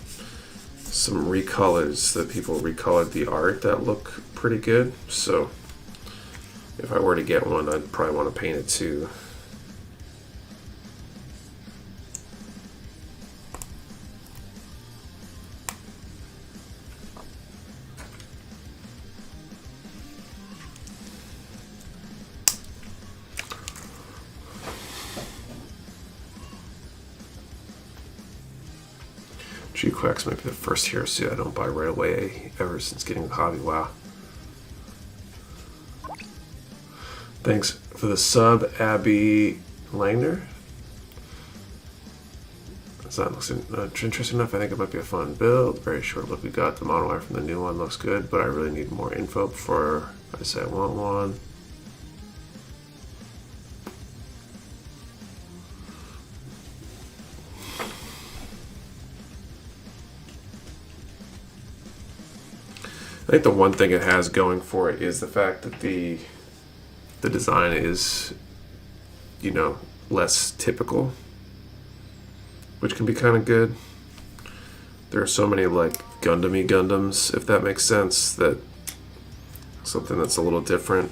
recolors that people recolored the art that look pretty good. So if I were to get one, I'd probably want to paint it too. G-Quacks might be the first hero suit I don't buy right away ever since getting the hobby. Wow. Thanks for the sub, Abby Langner. That looks interesting enough. I think it might be a fun build. Very short look we got. The mono art from the new one looks good, but I really need more info before I say I want one. I think the one thing it has going for it is the fact that the design is, you know, less typical, which can be kind of good. There are so many like Gundam-y Gundams, if that makes sense, that something that's a little different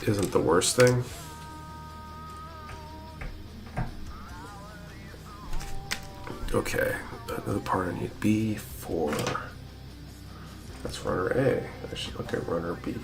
isn't the worst thing. Okay, another part I need B for. That's runner A. I should look at runner B.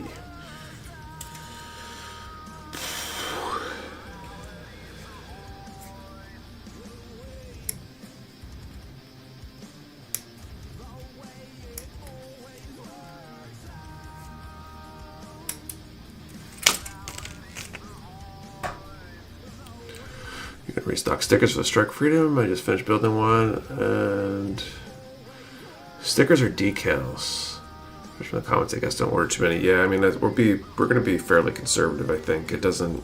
You can restock stickers for the Strike Freedom. I just finished building one, and stickers or decals. From the comments, I guess don't order too many. Yeah, I mean we're going to be fairly conservative. I think it doesn't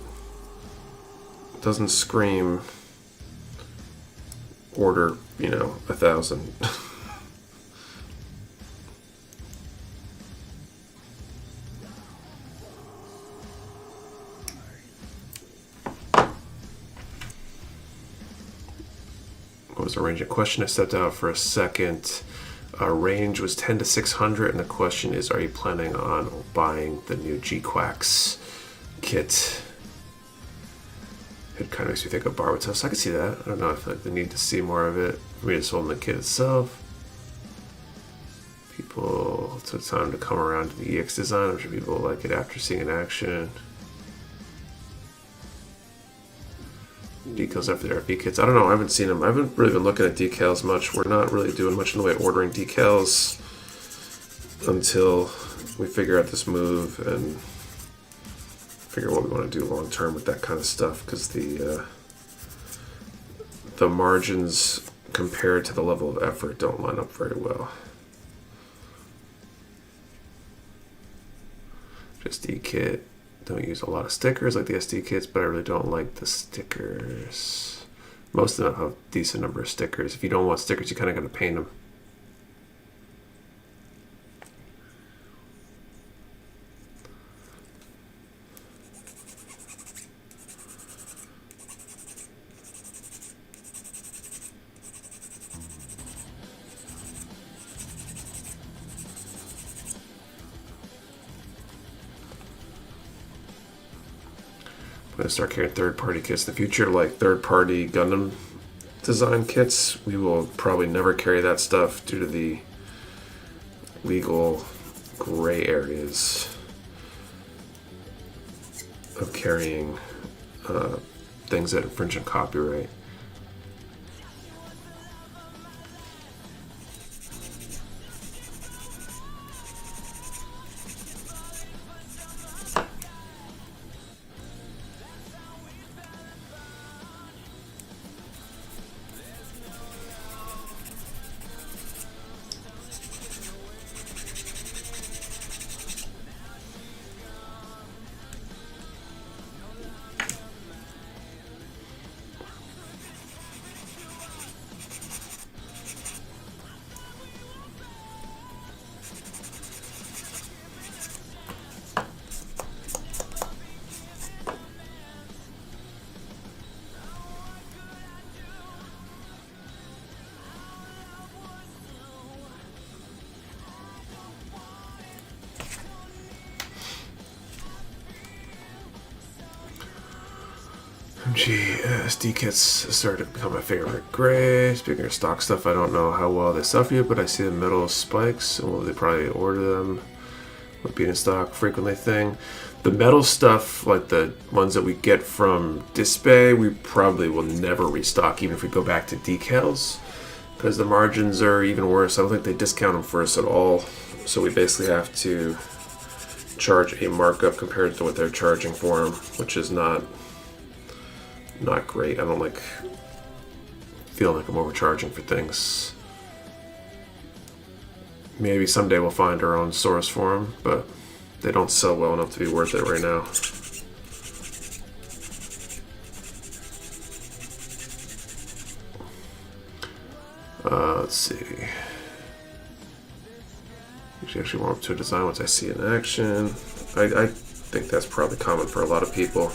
scream order, you know, 1,000. What was the range in question? I stepped out for a second. Range was 10 to 600, and the question is, are you planning on buying the new G-Quacks kit? It kind of makes me think of Barbatos. I can see that. I don't know. I feel like they need to see more of it. For me to sold the kit itself. People took time to come around to the EX design. I'm sure people will like it after seeing it in action. Decals after the RP kits. I don't know. I haven't seen them. I haven't really been looking at decals much. We're not really doing much in the way of ordering decals until we figure out this move and figure what we want to do long term with that kind of stuff. Because the margins compared to the level of effort don't line up very well. SD kit. Don't use a lot of stickers like the SD kits, but I really don't like the stickers. Most of them have a decent number of stickers. If you don't want stickers, you kind of got to paint them. I'm going to start carrying third-party kits in the future, like third-party Gundam design kits. We will probably never carry that stuff due to the legal gray areas of carrying things that infringe on copyright. HG SD kits started to become my favorite gray. Speaking of stock stuff, I don't know how well they sell for you, but I see the metal spikes, and they probably order them. Would be in stock frequently thing. The metal stuff, like the ones that we get from Disbay, we probably will never restock, even if we go back to decals, because the margins are even worse. I don't think they discount them for us at all, so we basically have to charge a markup compared to what they're charging for them, which is not great. I don't like feeling like I'm overcharging for things. Maybe someday we'll find our own source for them, but they don't sell well enough to be worth it right now. Let's see. You should actually warm up to a design once I see it in action. I think that's probably common for a lot of people.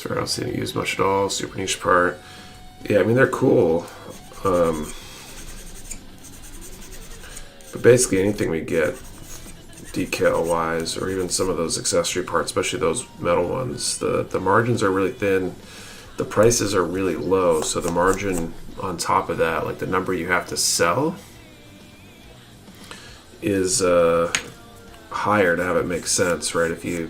I don't see any used much at all. Super niche part. Yeah, I mean, they're cool. But basically anything we get decal wise, or even some of those accessory parts, especially those metal ones, the margins are really thin. The prices are really low, so the margin on top of that, like the number you have to sell, is higher to have it make sense, right? If you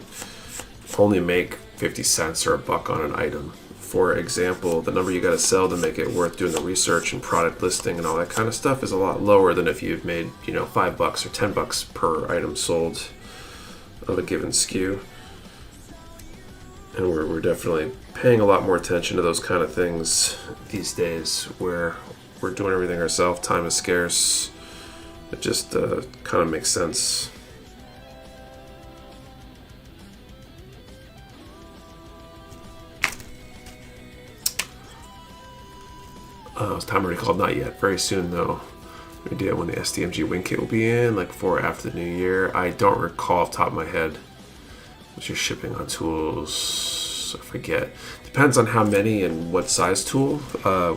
only make 50 cents or $1 on an item, for example, the number you got to sell to make it worth doing the research and product listing and all that kind of stuff is a lot lower than if you've made, $5 or $10 per item sold of a given SKU. And we're definitely paying a lot more attention to those kind of things these days, where we're doing everything ourselves. Time is scarce. It just kind of makes sense. Is time already called? Not yet. Very soon, though. No idea when the SDMG wing kit will be in, like before or after the new year. I don't recall off the top of my head. What's your shipping on tools? I forget. Depends on how many and what size tool.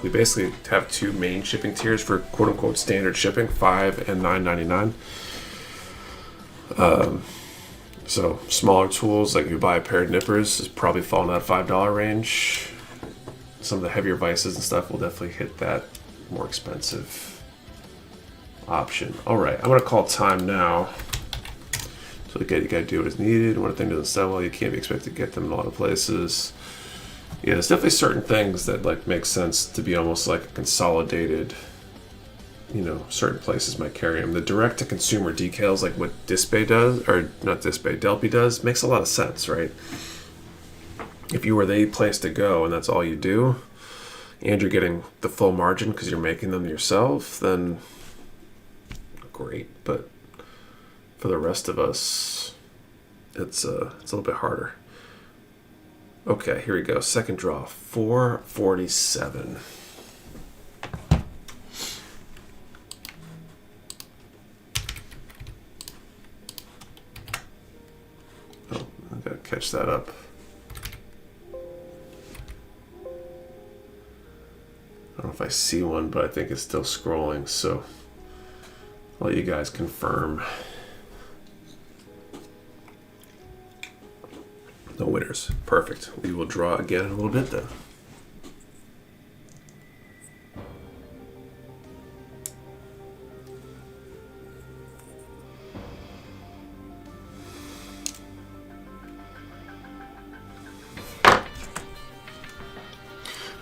We basically have two main shipping tiers for quote-unquote standard shipping, $5 and $9.99. So smaller tools, like if you buy a pair of nippers, is probably falling in that $5 range. Some of the heavier vices and stuff will definitely hit that more expensive option. All right, I'm gonna call time now. So again, you gotta do what is needed. When a thing doesn't sell well, you can't be expected to get them in a lot of places. Yeah, there's definitely certain things that like make sense to be almost like a consolidated. Certain places might carry them. The direct-to-consumer decals, like what Disbay does, or not Disbay, Delpy does, makes a lot of sense, right? If you were the place to go and that's all you do, and you're getting the full margin because you're making them yourself, then great. But for the rest of us, it's a little bit harder. Okay, here we go. Second draw, 447. Oh, I gotta catch that up. I don't know if I see one, but I think it's still scrolling, so I'll let you guys confirm. No winners. Perfect. We will draw again in a little bit then.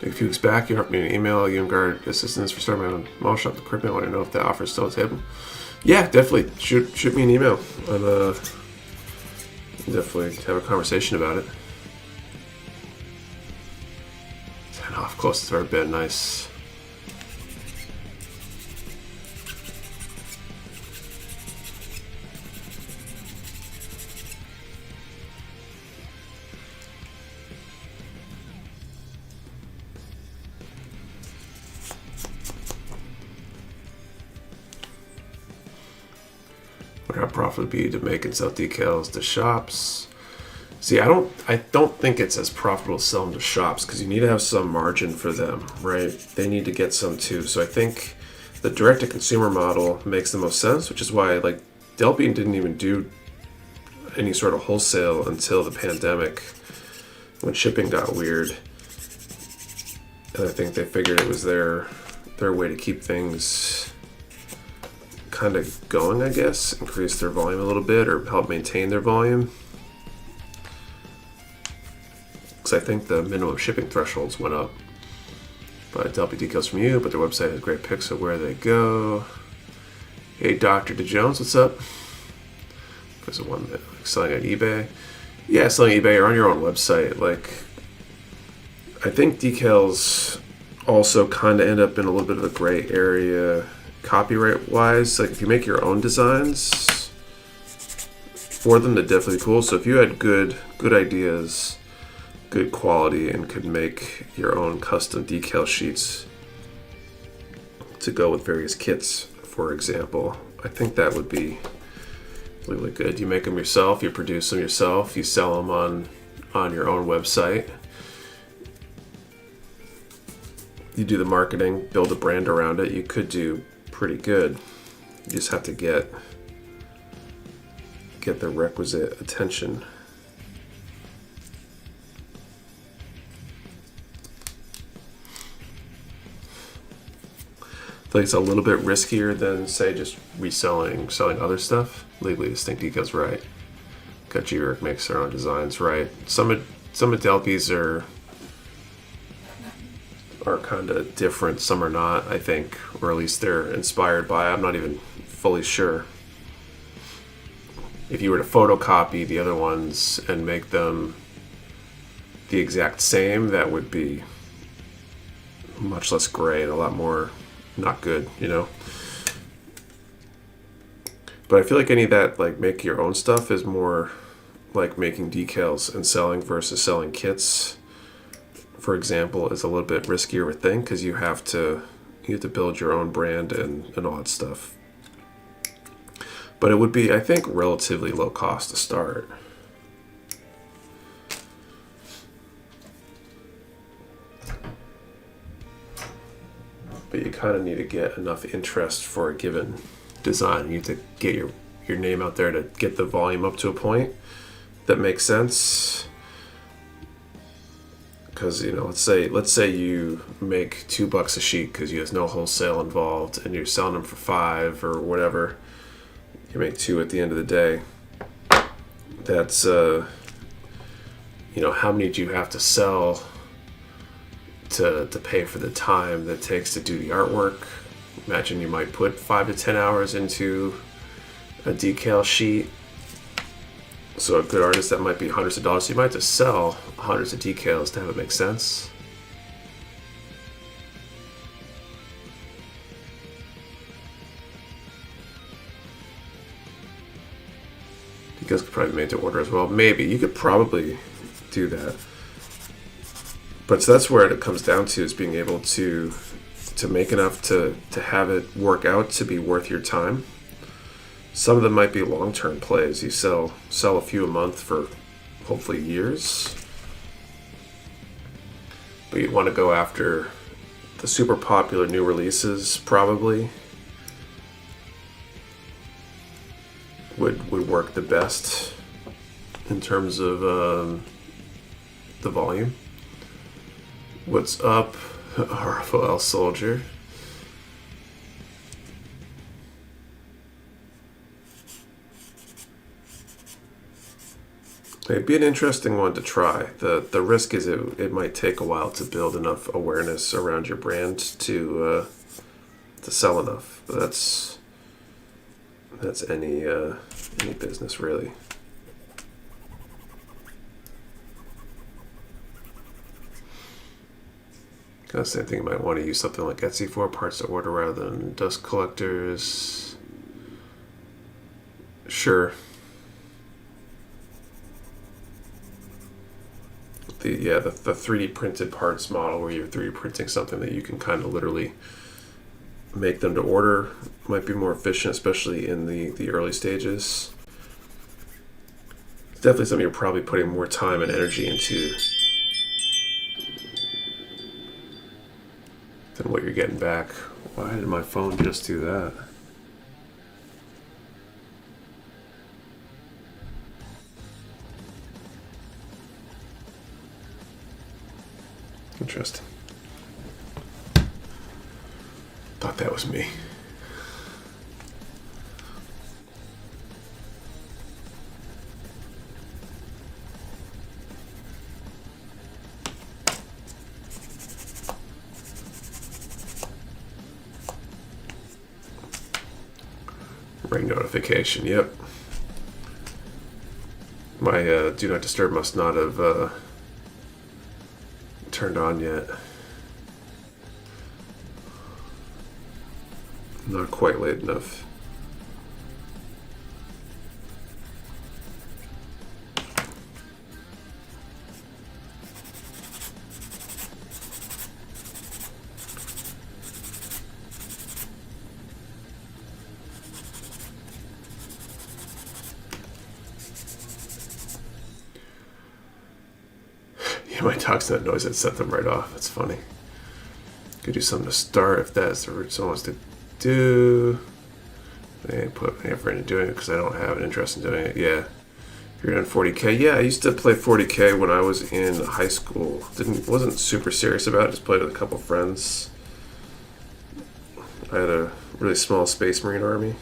A few weeks back, you dropped me an email, Guard assistance for starting my own mall shop equipment. I want to know if that offer is still on the table. Yeah, definitely. Shoot me an email. And definitely have a conversation about it. 10 off, closest to our bid. Nice. how profitable it'd be to make and sell decals to shops. See, I don't think it's as profitable to sell them to shops because you need to have some margin for them, right? They need to get some too. So I think the direct-to-consumer model makes the most sense, which is why like Delphi didn't even do any sort of wholesale until the pandemic when shipping got weird. And I think they figured it was their way to keep things kind of going, I guess, increase their volume a little bit or help maintain their volume. Because I think the minimum shipping thresholds went up. But Delphi decals from you, but their website has great pics of where they go. Hey, Dr. DeJones, what's up? There's the one that like selling on eBay. Yeah, selling eBay or on your own website. Like, I think decals also kind of end up in a little bit of a gray area copyright-wise. Like, if you make your own designs for them, they're definitely cool. So if you had good ideas, good quality, and could make your own custom decal sheets to go with various kits, for example, I think that would be really good. You make them yourself, you produce them yourself, you sell them on your own website. You do the marketing, build a brand around it, you could do pretty good. You just have to get the requisite attention. I feel like it's a little bit riskier than, say, just selling other stuff. Legally distinct decals, right? Got G makes their own designs, right? Some of Delphi's are kind of different, some are not, I think, or at least they're inspired by. I'm not even fully sure. If you were to photocopy the other ones and make them the exact same, that would be much less gray and a lot more not good, you know? But I feel like any of that, like, make your own stuff is more like making decals and selling versus selling kits, for example, is a little bit riskier of a thing because you have to build your own brand and all that stuff. But it would be, I think, relatively low cost to start. But you kind of need to get enough interest for a given design. You need to get your name out there to get the volume up to a point that makes sense. Because, you know, let's say you make $2 a sheet because there's no wholesale involved and you're selling them for $5 or whatever. You make $2 at the end of the day. That's you know, how many do you have to sell to pay for the time that it takes to do the artwork? Imagine you might put 5 to 10 hours into a decal sheet. So a good artist, that might be hundreds of dollars. So you might have to sell hundreds of decals to have it make sense. Decals could probably be made to order as well. Maybe. You could probably do that. But so that's where it comes down to, is being able to make enough to have it work out to be worth your time. Some of them might be long-term plays. You sell a few a month for hopefully years. But you'd want to go after the super popular new releases, probably. Would work the best in terms of the volume. What's up, RFOL Soldier? It'd be an interesting one to try. The risk is it might take a while to build enough awareness around your brand to sell enough. But that's any business, really. Kind of same thing. You might want to use something like Etsy for parts to order rather than dust collectors. Sure. The 3D printed parts model, where you're 3D printing something that you can kind of literally make them to order might be more efficient, especially in the early stages. It's definitely something you're probably putting more time and energy into than what you're getting back. Why did my phone just do that? Interesting. Thought that was me. Ring notification, yep. My do not disturb must not have turned on yet. Not quite late enough. Yeah, my dog's that noise that set them right off. That's funny. Could do something to start if that's what someone wants to do. I ain't put effort into doing it because I don't have an interest in doing it. Yeah. You're doing 40K. Yeah, I used to play 40K when I was in high school. Wasn't super serious about it. Just played with a couple friends. I had a really small Space Marine army.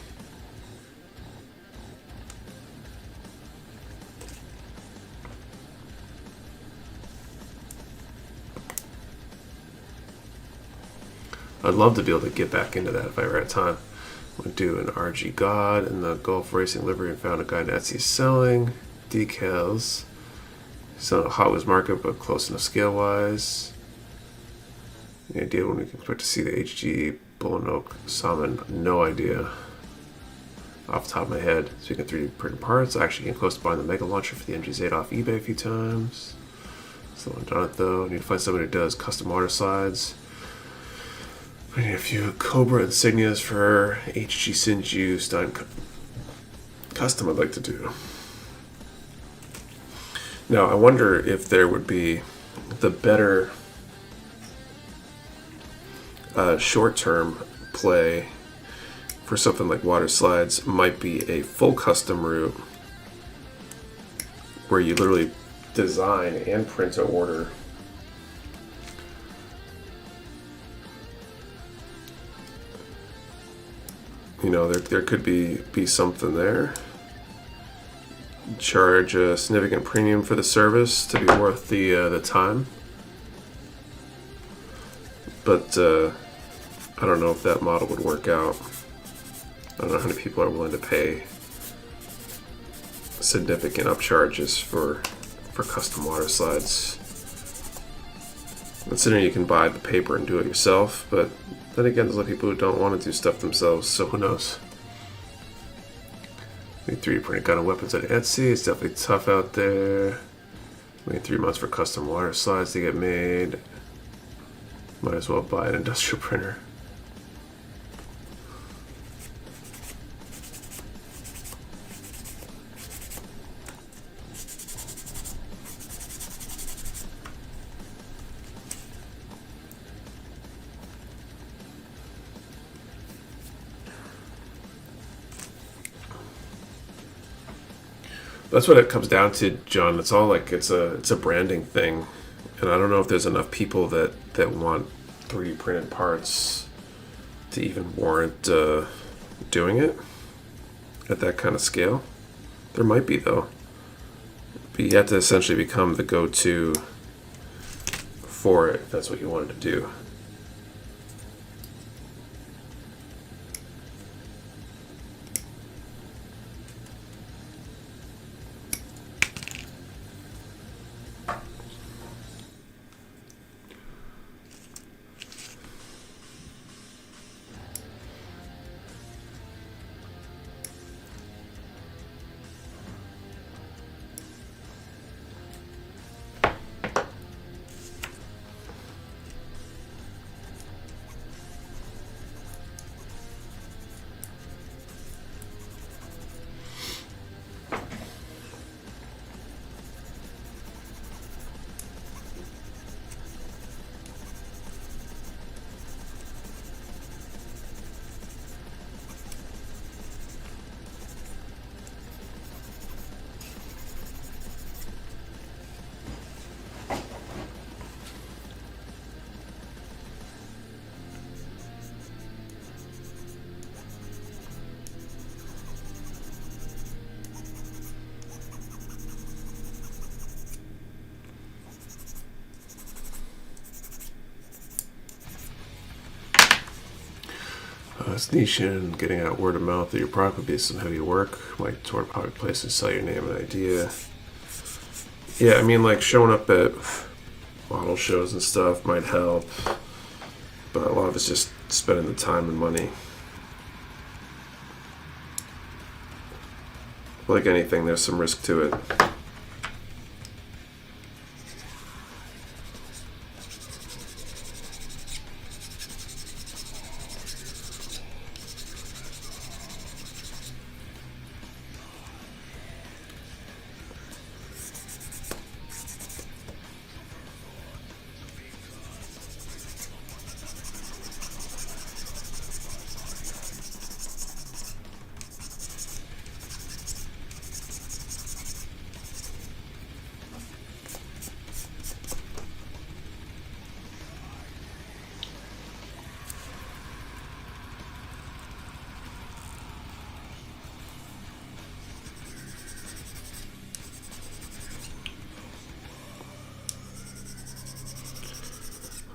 I'd love to be able to get back into that if I ever had time. I'm going to do an RG God in the Gulf Racing livery and found a guy in Etsy selling decals. He's on a Hot Wheels market, but close enough scale wise. Any idea when we can expect to see the HG Bull and Oak Salmon? No idea. Off the top of my head. Speaking of 3D printed parts, I actually came close to buying the Mega Launcher for the MGZ off eBay a few times. Still haven't done it though. I need to find somebody who does custom water slides. I need a few Cobra insignias for HG Sinju Stein custom I'd like to do. Now, I wonder if there would be the better short-term play for something like water slides might be a full custom route where you literally design and print to order. You know, there could be something there. Charge a significant premium for the service to be worth the time. But I don't know if that model would work out. I don't know how many people are willing to pay significant upcharges for custom water slides. Considering you can buy the paper and do it yourself, but then again, there's a lot of people who don't want to do stuff themselves, so who knows? Need 3D printed gun and weapons at Etsy. It's definitely tough out there. Wait 3 months for custom water slides to get made. Might as well buy an industrial printer. That's what it comes down to, John. It's all like it's a branding thing, and I don't know if there's enough people that want 3D printed parts to even warrant doing it at that kind of scale. There might be though, but you have to essentially become the go-to for it if that's what you wanted to do. That's niche and getting out word of mouth that your product would be some heavy work. Might tour public place and sell your name and idea. Yeah, I mean, like showing up at model shows and stuff might help, but a lot of it's just spending the time and money. Like anything, there's some risk to it.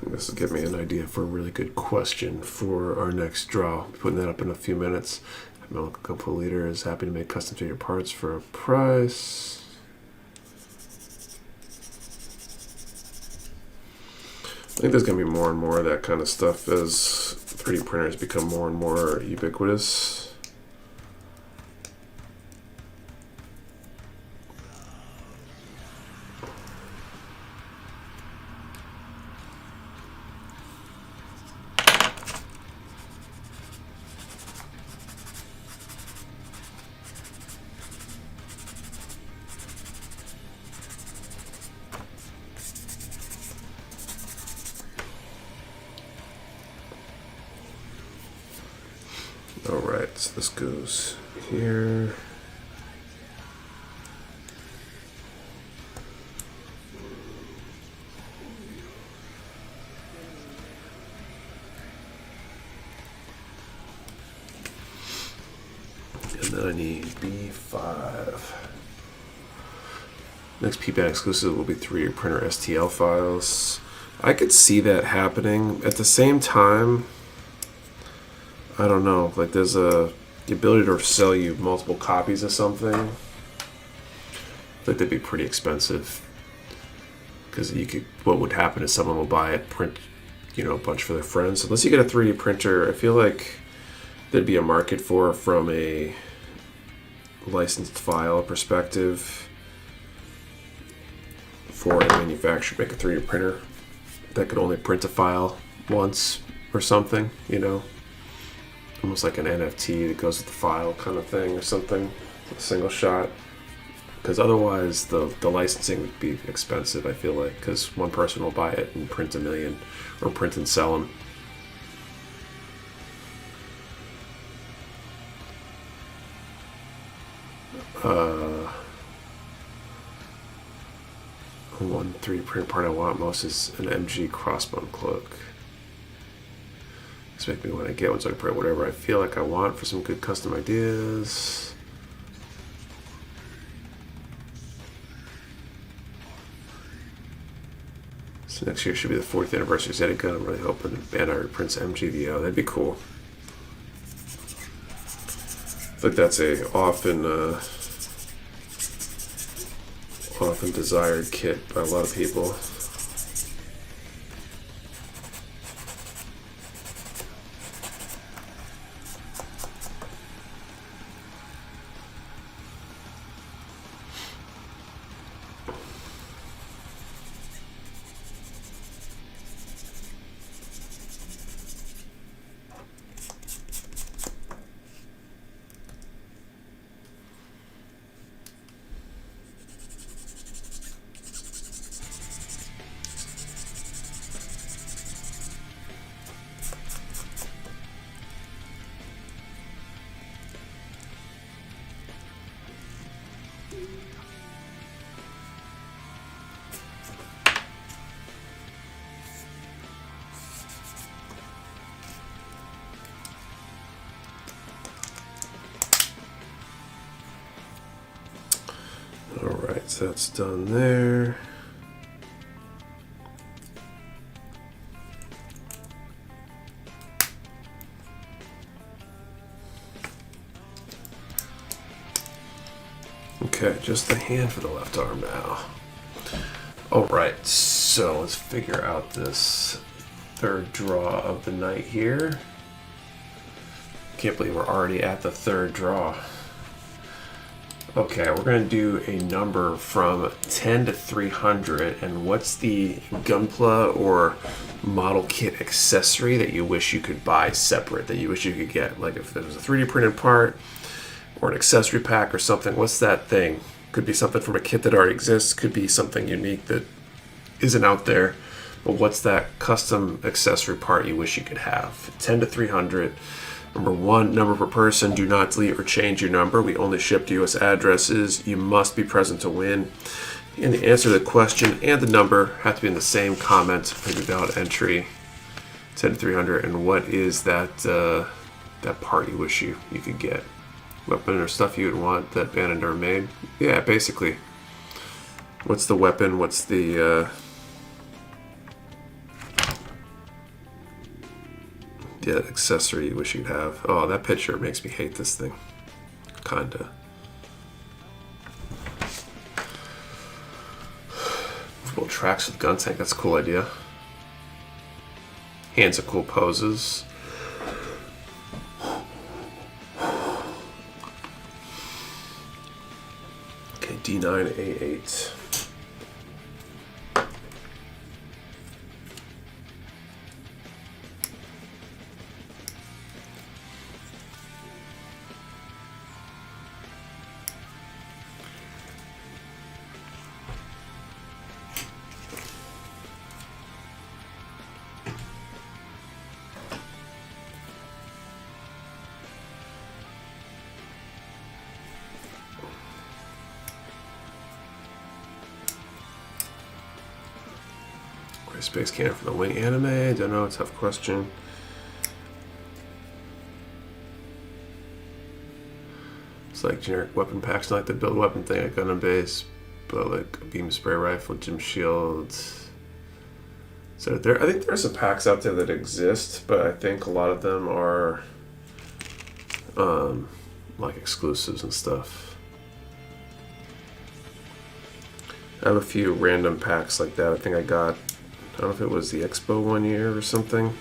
This will give me an idea for a really good question for our next draw. I'll be putting that up in a few minutes. My local Gunpla leader is happy to make custom to your parts for a price. I think there's going to be more and more of that kind of stuff as 3D printers become more and more ubiquitous. Alright, so this goes here. And then I need B5. Next PBAN exclusive will be 3D printer STL files. I could see that happening. At the same time, I don't know, like there's the ability to sell you multiple copies of something. I think that'd be pretty expensive. Because what would happen is someone will buy it, print, a bunch for their friends. Unless you get a 3D printer, I feel like there'd be a market for it from a licensed file perspective for a manufacturer to make a 3D printer that could only print a file once or something, almost like an NFT that goes with the file kind of thing or something, a single shot. Because otherwise the licensing would be expensive, I feel like, because one person will buy it and print 1 million or print and sell them. One 3D print part I want most is an MG crossbone cloak. This makes me want to get one so I can print whatever I feel like I want for some good custom ideas. So next year should be the 4th anniversary of Zetagun. I'm really hoping Bandai reprints MGVO. That'd be cool. I think that's a often desired kit by a lot of people. Alright, so that's done there. Okay, just the hand for the left arm now. Alright, so let's figure out this third draw of the night here. Can't believe we're already at the third draw. Okay, we're going to do a number from 10 to 300, and what's the Gunpla or model kit accessory that you wish you could buy separate, that you wish you could get? Like if there was a 3D printed part or an accessory pack or something, what's that thing? Could be something from a kit that already exists, could be something unique that isn't out there, but what's that custom accessory part you wish you could have? 10 to 300. Number 1, number per person. Do not delete or change your number. We only ship to US addresses. You must be present to win. And the answer to the question and the number have to be in the same comment for the valid entry. 10 to 300. And what is that that part you wish you could get? Weapon or stuff you would want that Bandit never made? Yeah, basically. What's the weapon? What's the accessory you wish you'd have? Oh, that picture makes me hate this thing. Kinda. Little tracks with gun tank, that's a cool idea. Hands are cool poses. Okay, D9, A8. Space can for the wing anime. Don't know, tough question. It's like generic weapon packs, not like the build weapon thing at Gun and Base, but like a beam spray rifle, gym shield. So there, I think there are some packs out there that exist, but I think a lot of them are like exclusives and stuff. I have a few random packs like that. I think I got, I don't know if it was the Expo one year or something.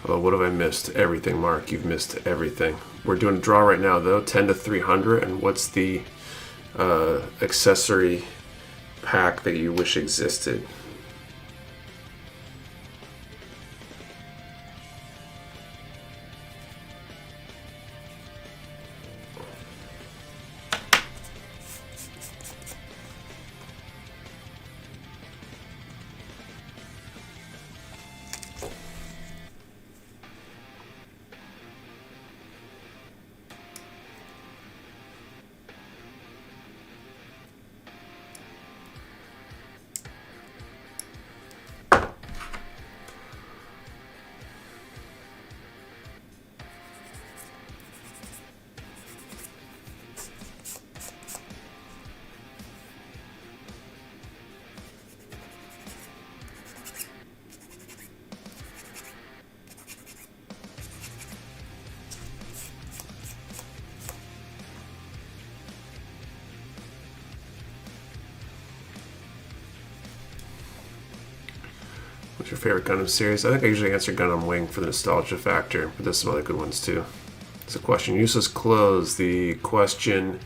Oh, what have I missed? Everything, Mark. You've missed everything. We're doing a draw right now, though. 10 to 300. And what's the accessory pack that you wish existed? What's your favorite Gundam series? I think I usually answer Gundam Wing for the nostalgia factor, but there's some other good ones too. It's a question. Useless clothes. The question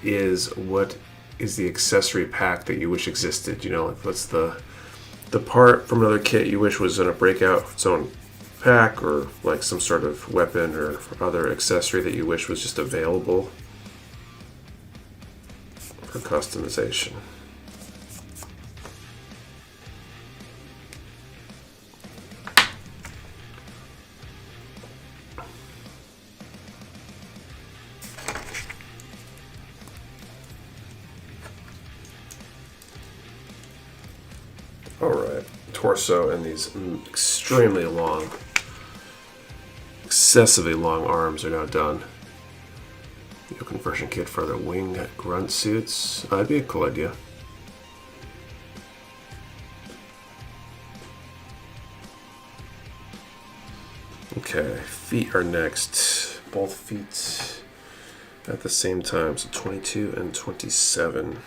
is, what is the accessory pack that you wish existed? You know, like what's the part from another kit you wish was in a breakout its own pack, or like some sort of weapon or other accessory that you wish was just available for customization. Alright, torso and these extremely long, excessively long arms are now done. Conversion kit for the wing grunt suits. That'd be a cool idea. Okay, feet are next. Both feet at the same time. So 22 and 27.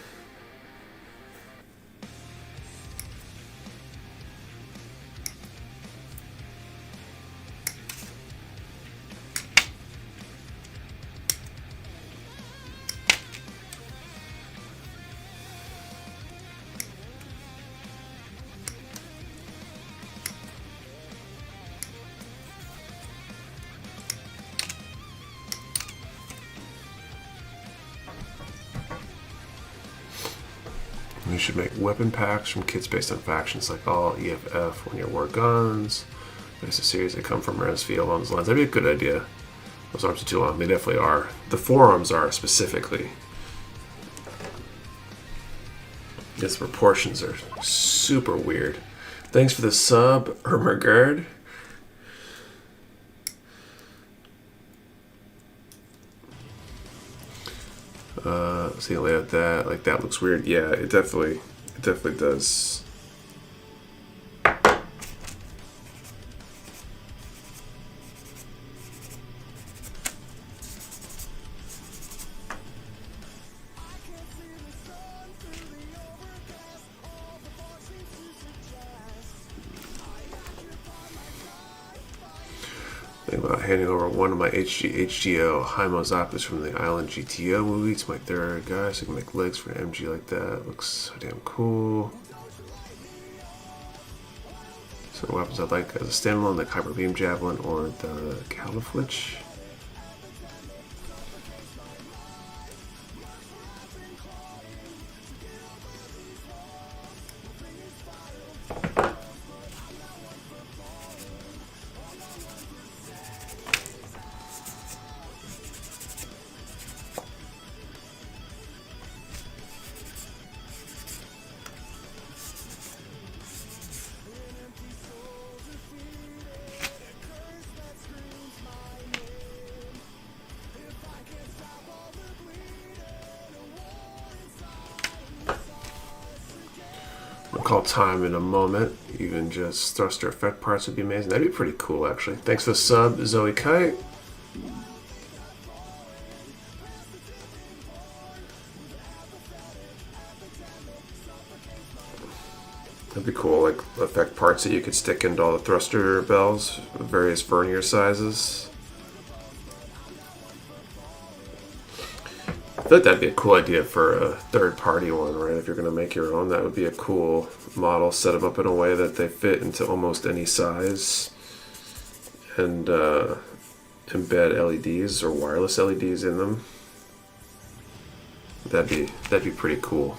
You should make weapon packs from kits based on factions like all EFF, 1 year war guns. There's a series that come from RSV along those lines. That'd be a good idea. Those arms are too long. They definitely are. The forearms are specifically. Yes, proportions are super weird. Thanks for the sub, Ermergard. See you later at that. Like that looks weird. Yeah, it definitely does. Think about handing over one of my HGO Hymozapas from the Island GTO movie to my third guy so I can make legs for an MG like that. Looks so damn cool. So weapons I'd like as a standalone, like Hyper Beam Javelin or the Califlich. Call time in a moment. Even just thruster effect parts would be amazing. That'd be pretty cool, actually. Thanks for the sub, Zoe Kite. That'd be cool, like effect parts that you could stick into all the thruster bells, various vernier sizes. I feel like that'd be a cool idea for a third-party one, right? If you're going to make your own, that would be a cool model. Set them up in a way that they fit into almost any size, and embed LEDs or wireless LEDs in them. That'd be pretty cool.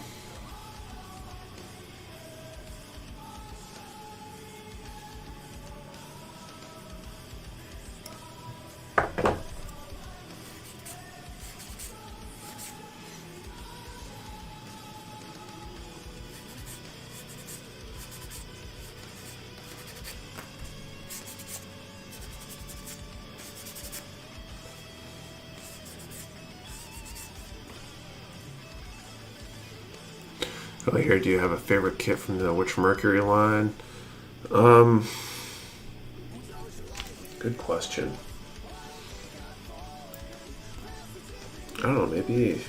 Oh, here, do you have a favorite kit from the Witch Mercury line? Good question. I don't know, maybe...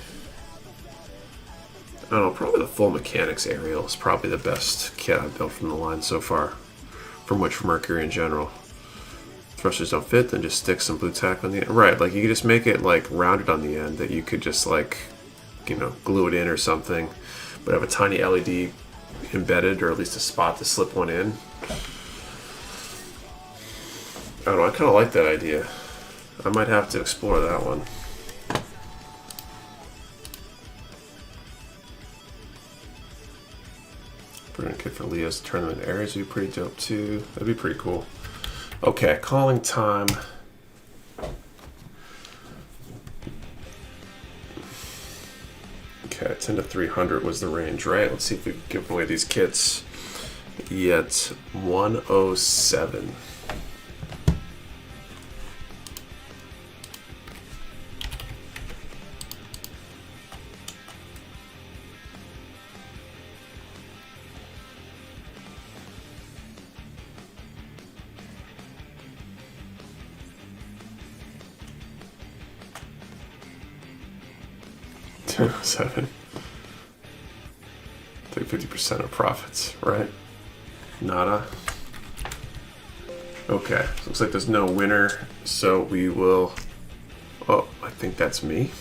I don't know, probably the Full Mechanics Aerial is probably the best kit I've built from the line so far. From Witch Mercury in general. Thrusters don't fit, then just stick some blue tack on the end. Right, like you could just make it like rounded on the end that you could just like, you know, glue it in or something. But have a tiny LED embedded, or at least a spot to slip one in. I don't know, I kind of like that idea. I might have to explore that one. Burn kit for Leo's tournament areas would be pretty dope too. That'd be pretty cool. Okay, calling time. Okay, 10 to 300 was the range, right? Let's see if we've given away these kits yet. 107. 7. Take 50% of profits, right? Nada. Okay, looks like there's no winner, so we will... Oh, I think that's me.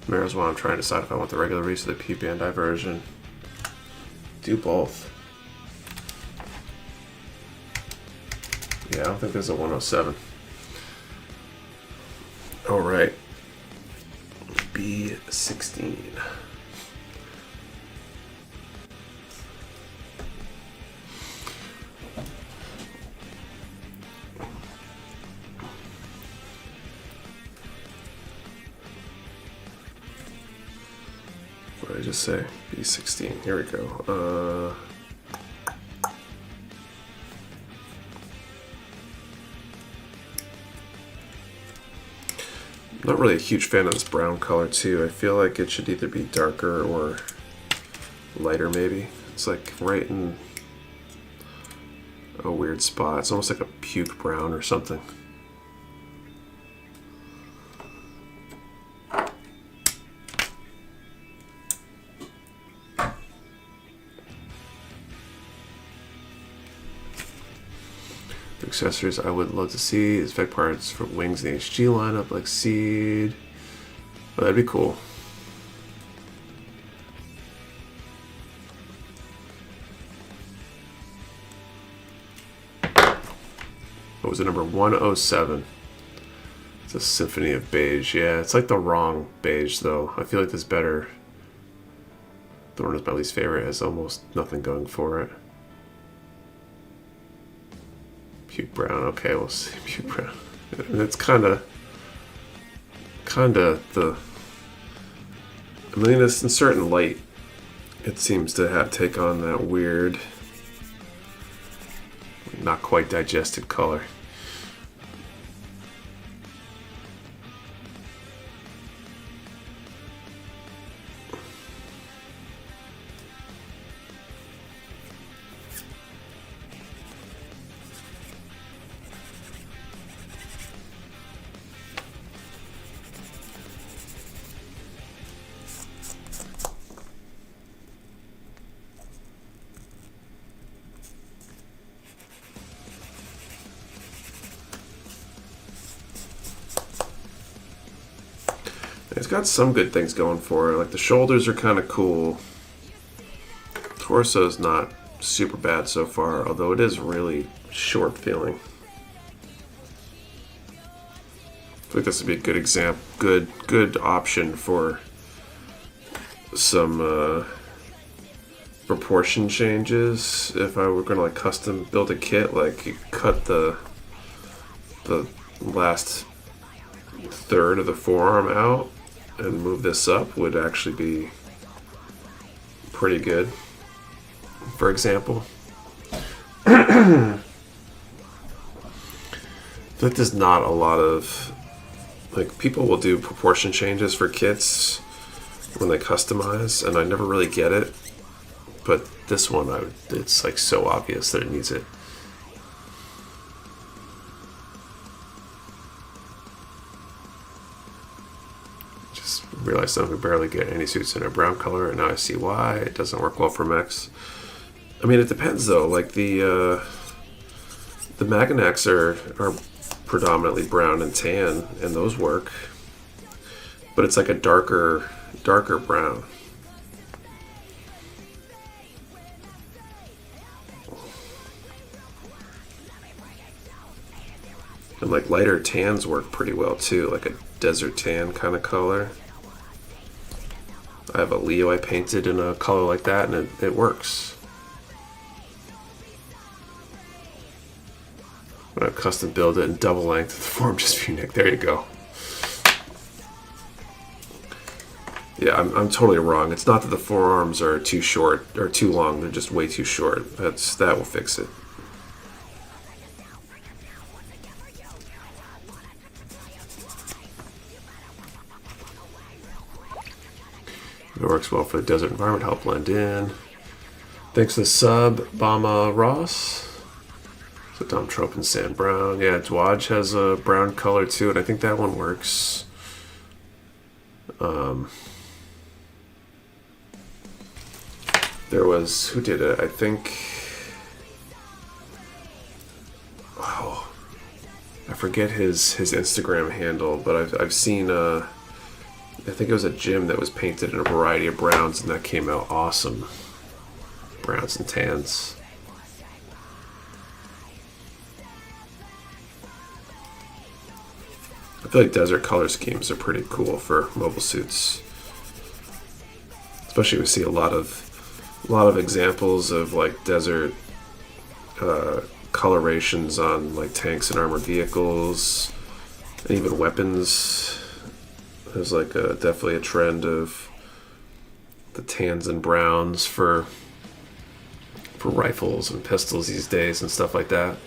Marijuana, I'm trying to decide if I want the regular race or the P-band diversion. Do both. Yeah, I don't think there's a 107. All right. B16. What did I just say? B16. Here we go. Not really a huge fan of this brown color too. I feel like it should either be darker or lighter maybe. It's like right in a weird spot. It's almost like a puke brown or something. Accessories I would love to see is spec parts for wings in the HG lineup, like seed. Oh, that'd be cool. What was it, number 107? It's a symphony of beige. Yeah, it's like the wrong beige though. I feel like this better. Thorn is my least favorite. It has almost nothing going for it. Puke brown. Okay, we'll see. Puke brown. It's kind of the. I mean, this in certain light, it seems to have take on that weird, not quite digested color. It's got some good things going for it. Like the shoulders are kind of cool. Torso's not super bad so far, although it is really short feeling. I think this would be a good example, good option for some proportion changes. If I were going to like custom build a kit, like you cut the last third of the forearm out and move this up would actually be pretty good, for example. That there's not a lot of, like, people will do proportion changes for kits when they customize, and I never really get it, but this one, it's like so obvious that it needs it. Realized that we barely get any suits in a brown color, and now I see why it doesn't work well for mechs. I mean, it depends though. Like the Maganacs are predominantly brown and tan, and those work. But it's like a darker brown. And like lighter tans work pretty well too, like a desert tan kind of color. I have a Leo I painted in a color like that, and it works. I'm gonna custom build it in double length. The form just for you, Nick. There you go. Yeah, I'm totally wrong. It's not that the forearms are too short or too long. They're just way too short. That will fix it. It works well for the desert environment, help blend in. Thanks to the sub, Bama Ross. So Dom Trope and Sand Brown. Yeah, Dwodge has a brown color too, and I think that one works. There was, who did it? I think, oh, I forget his Instagram handle, but I've seen, I think it was a gym that was painted in a variety of browns, and that came out awesome. Browns and tans. I feel like desert color schemes are pretty cool for mobile suits. Especially we see a lot of examples of like desert colorations on like tanks and armored vehicles, and even weapons. There's like definitely a trend of the tans and browns for rifles and pistols these days and stuff like that.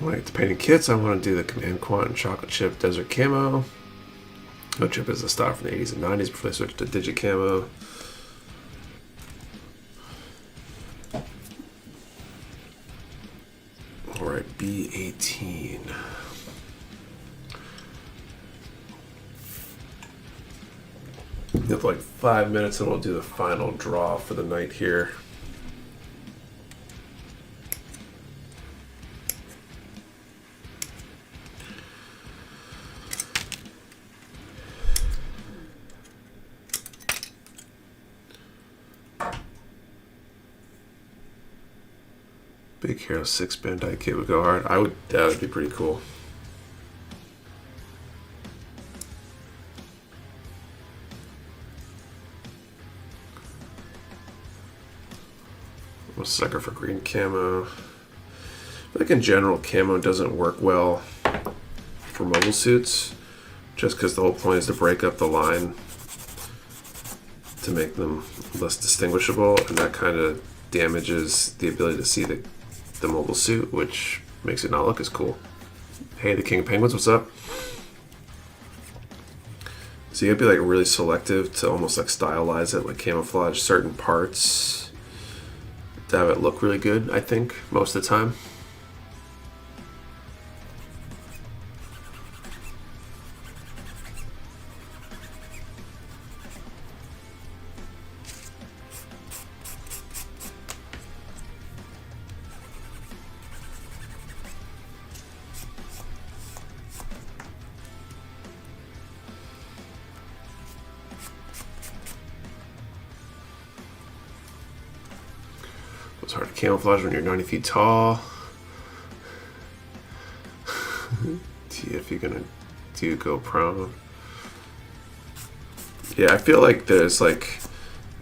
Like the painting kits, I want to do the Command Quant and Chocolate Chip Desert Camo. No Chip is a style from the 80s and 90s before they switched to Digit Camo. Alright, B18. We have like 5 minutes and we'll do the final draw for the night here. Big Hero 6 Bandai kit would go hard. That would be pretty cool. I'm a sucker for green camo. Like in general, camo doesn't work well for mobile suits, just because the whole point is to break up the line to make them less distinguishable, and that kind of damages the ability to see the mobile suit, which makes it not look as cool. Hey, the King of Penguins, what's up? So you gotta be like really selective to almost like stylize it, like camouflage certain parts to have it look really good, I think, most of the time. It's hard to camouflage when you're 90 feet tall. If you're gonna do go prone. Yeah, I feel like there's like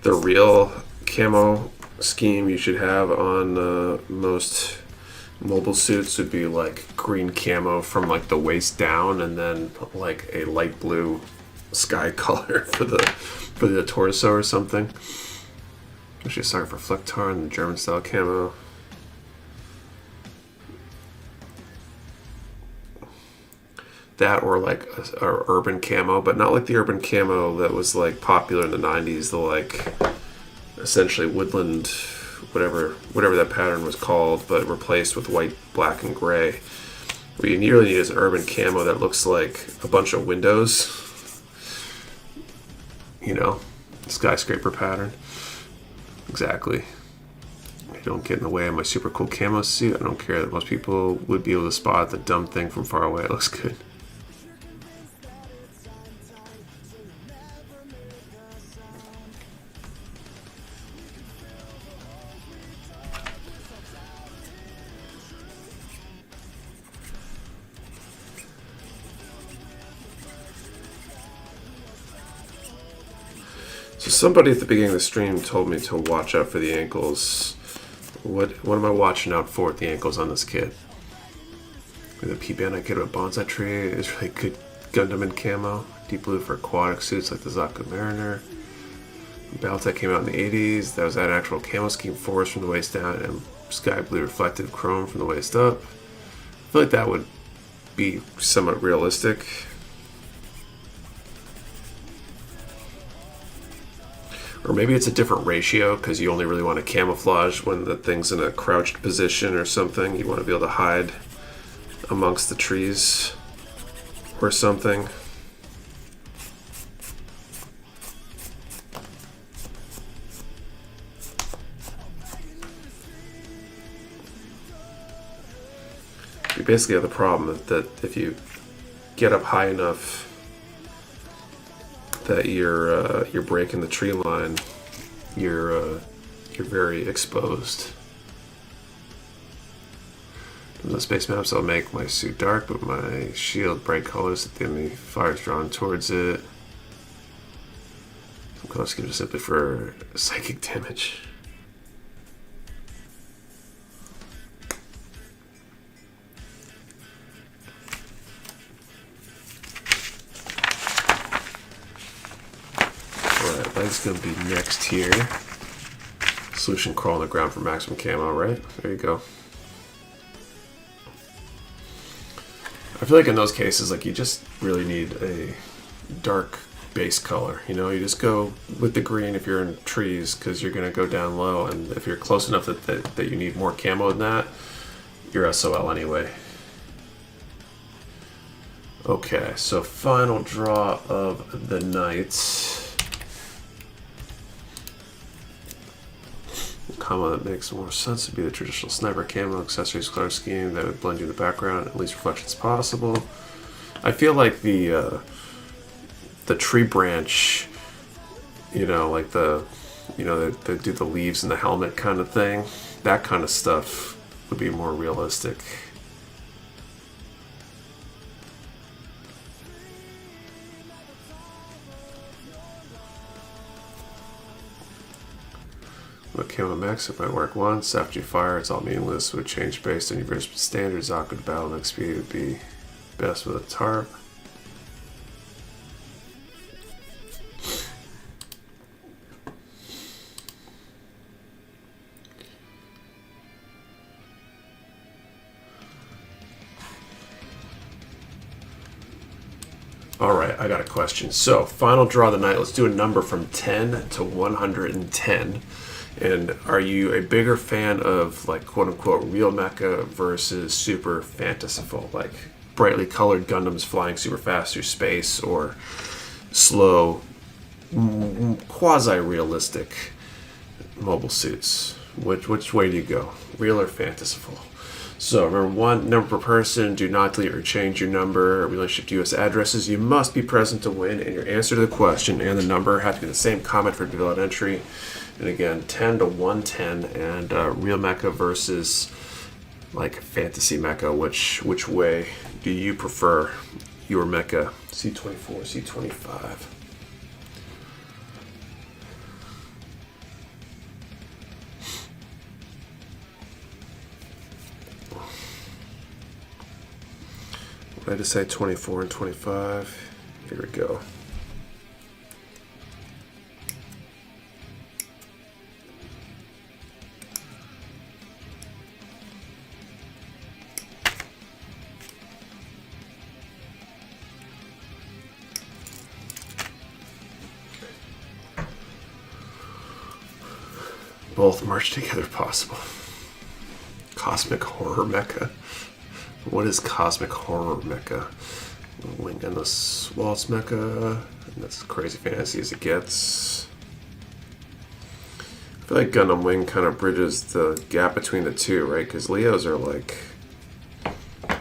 the real camo scheme you should have on most mobile suits would be like green camo from like the waist down, and then like a light blue sky color for the torso or something. Actually, sorry for Flecktar and the German style camo. That or like a urban camo, but not like the urban camo that was like popular in the 90s, the like essentially woodland, whatever that pattern was called, but replaced with white, black, and gray. What you really need is an urban camo that looks like a bunch of windows, you know? skyscraper pattern. Exactly. I don't get in the way of my super cool camo suit. I don't care that most people would be able to spot the dumb thing from far away. It looks good. So somebody at the beginning of the stream told me to watch out for the ankles. What am I watching out for at the ankles on this kit? The P-Band kit of a bonsai tree is really good Gundam in camo. Deep blue for aquatic suits like the Zaku Mariner. Battletech came out in the 80s. That was that actual camo scheme, forest from the waist down and sky blue reflective chrome from the waist up. I feel like that would be somewhat realistic. Or maybe it's a different ratio because you only really want to camouflage when the thing's in a crouched position or something. You want to be able to hide amongst the trees or something. You basically have the problem that if you get up high enough that you're breaking the tree line, you're very exposed. In the space maps, I'll make my suit dark, but my shield bright colors that the enemy fire is drawn towards it. Some color schemes are simply for psychic damage. That's going to be next here. Solution crawl on the ground for maximum camo, right? There you go. I feel like in those cases, like you just really need a dark base color. You know, you just go with the green if you're in trees because you're going to go down low, and if you're close enough that you need more camo than that, you're SOL anyway. Okay, so final draw of the night. Camo that makes more sense would be the traditional sniper camo accessories color scheme that would blend you in the background at least reflections possible. I feel like the tree branch, you know, like they do the leaves and the helmet kind of thing, that kind of stuff would be more realistic. What camo max if I work once, after you fire it's all meaningless, would change based on your various standards. Awkward battle next speed would be best with a tarp. Alright, I got a question. So, final draw of the night. Let's do a number from 10 to 110. And are you a bigger fan of, like, quote-unquote real mecha versus super fanciful, like brightly colored Gundams flying super fast through space, or slow, quasi-realistic mobile suits? Which way do you go? Real or fanciful? So remember, one, number per person, do not delete or change your number, relationship to US addresses. You must be present to win, and your answer to the question and the number have to be the same comment for valid entry. And again, 10 to 110, and real mecha versus like fantasy mecha. Which way do you prefer your mecha? C24, C25. What did I just say? 24 and 25. Here we go. Both merge together possible. Cosmic horror mecha. What is cosmic horror mecha? Link Endless Waltz mecha. And that's crazy fantasy as it gets. feel like Gundam Wing kind of bridges the gap between the two, right? Because Leos are like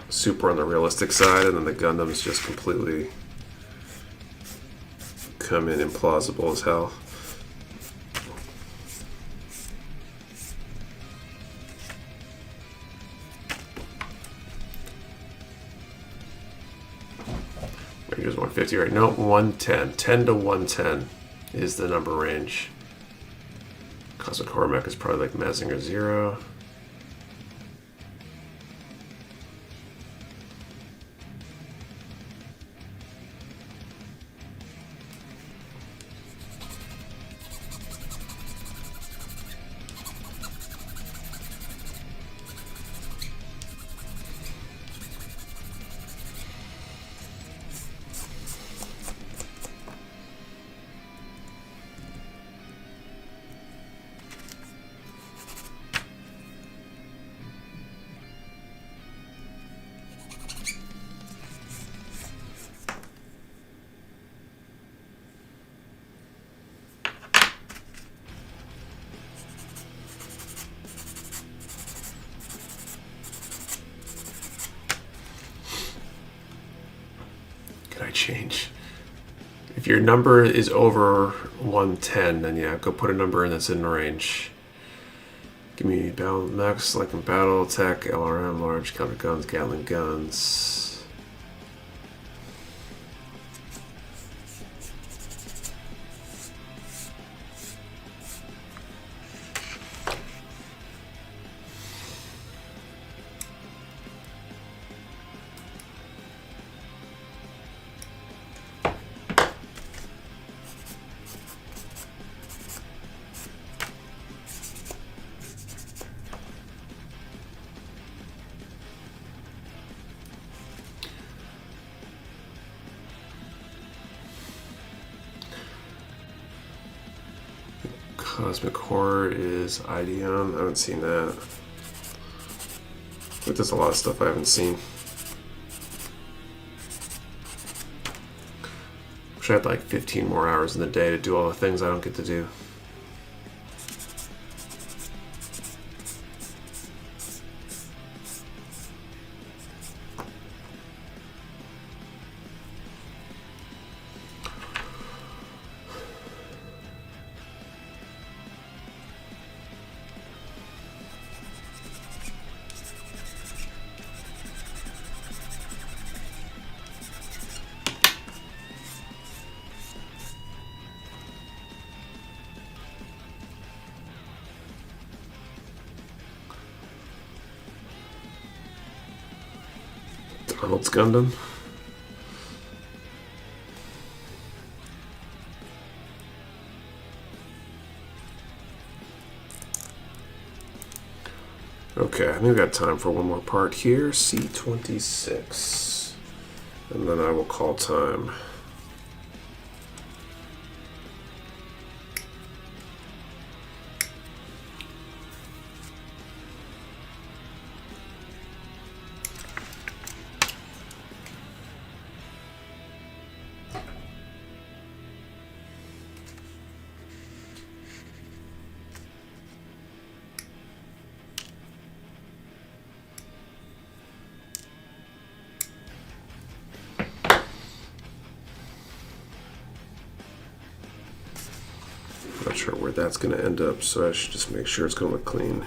super on the realistic side, and then the Gundams just completely come in implausible as hell. Range is 150, right? No, 110. 10 to 110 is the number range. Cosmic Horror Mech is probably like Mazinger Zero. Change. If your number is over 110, then yeah, go put a number in that's in range. Give me battle max, like in battle attack, LRM, large counter guns, Gatling guns. Cosmic Horror is Ideon. I haven't seen that. But there's a lot of stuff I haven't seen. Wish I had like 15 more hours in the day to do all the things I don't get to do. Donald's Gundam. Okay, I think we've got time for one more part here. C26. And then I will call time. Not sure where that's going to end up, so I should just make sure it's going to look clean.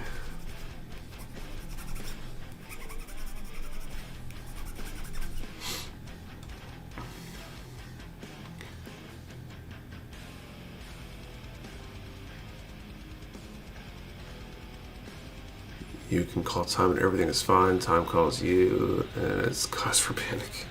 You can call time and everything is fine. Time calls you and it's cause for panic.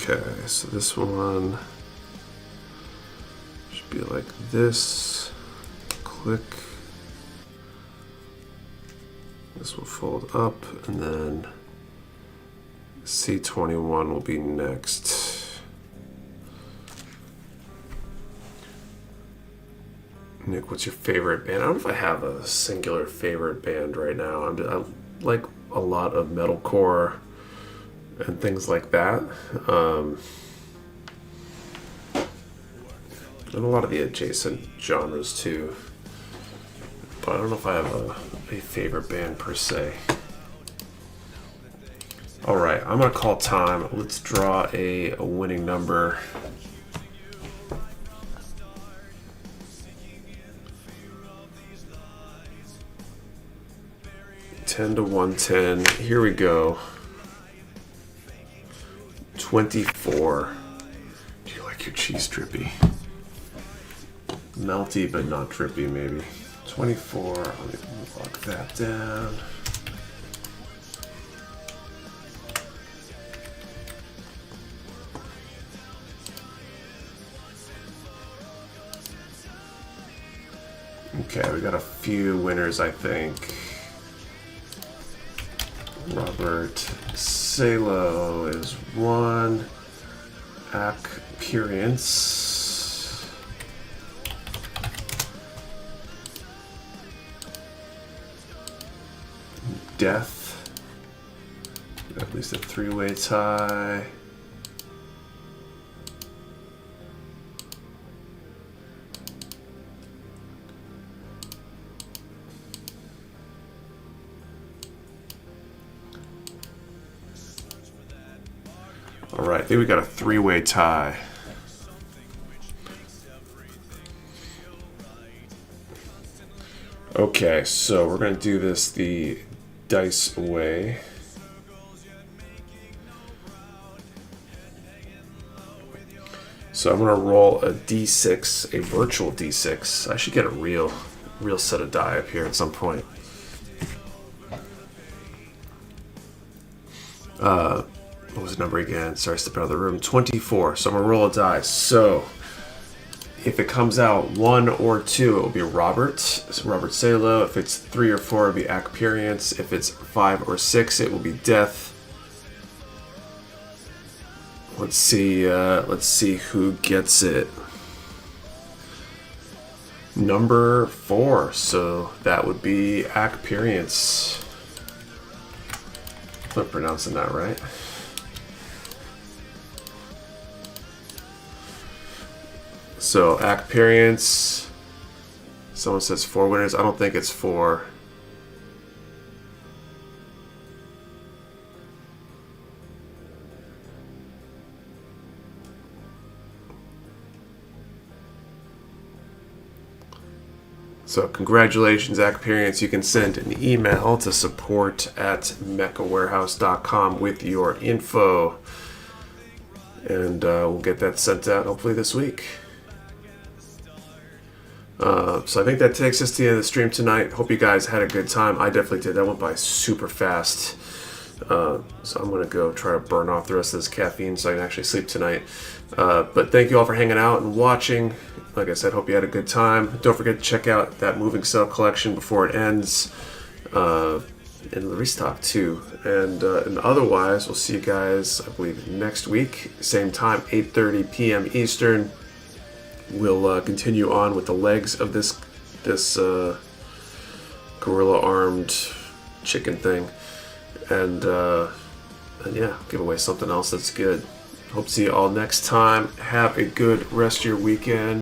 Okay, so this one should be like this. Click. This will fold up, and then C21 will be next. Nick, what's your favorite band? I don't know if I have a singular favorite band right now. I like a lot of metalcore and things like that. And a lot of the adjacent genres too. But I don't know if I have a favorite band per se. Alright, I'm going to call time. Let's draw a winning number. 10 to 110. Here we go. 24. Do you like your cheese drippy? Melty, but not drippy, maybe. 24. Let me lock that down. Okay, we got a few winners, I think. Robert Salo is one. Appearance. Death. At least a three-way tie. All right, I think we got a three-way tie. Okay, so we're gonna do this the dice way. So I'm gonna roll a d6, a virtual d6. I should get a real set of die up here at some point. What was the number again? Sorry, step out of the room. 24. So I'm gonna roll a die. So if it comes out 1 or 2, it will be Robert Salo. If it's 3 or 4, it'll be Experience. If it's 5 or 6, it will be Death. Let's see who gets it. Number 4. So that would be Experience. If I'm pronouncing that right. So, Experience. Someone says 4 winners. I don't think it's 4. So, congratulations, Experience. You can send an email to support@mechawarehouse.com with your info. And we'll get that sent out hopefully this week. So I think that takes us to the end of the stream tonight. Hope you guys had a good time. I definitely did. That went by super fast. So I'm going to go try to burn off the rest of this caffeine so I can actually sleep tonight. But thank you all for hanging out and watching. Like I said, hope you had a good time. Don't forget to check out that Moving Cell collection before it ends. And the restock too. And otherwise, we'll see you guys, I believe, next week. Same time, 8:30 p.m. Eastern. We'll continue on with the legs of this gorilla armed chicken thing, and yeah, give away something else that's good. Hope to see you all next time. Have a good rest of your weekend.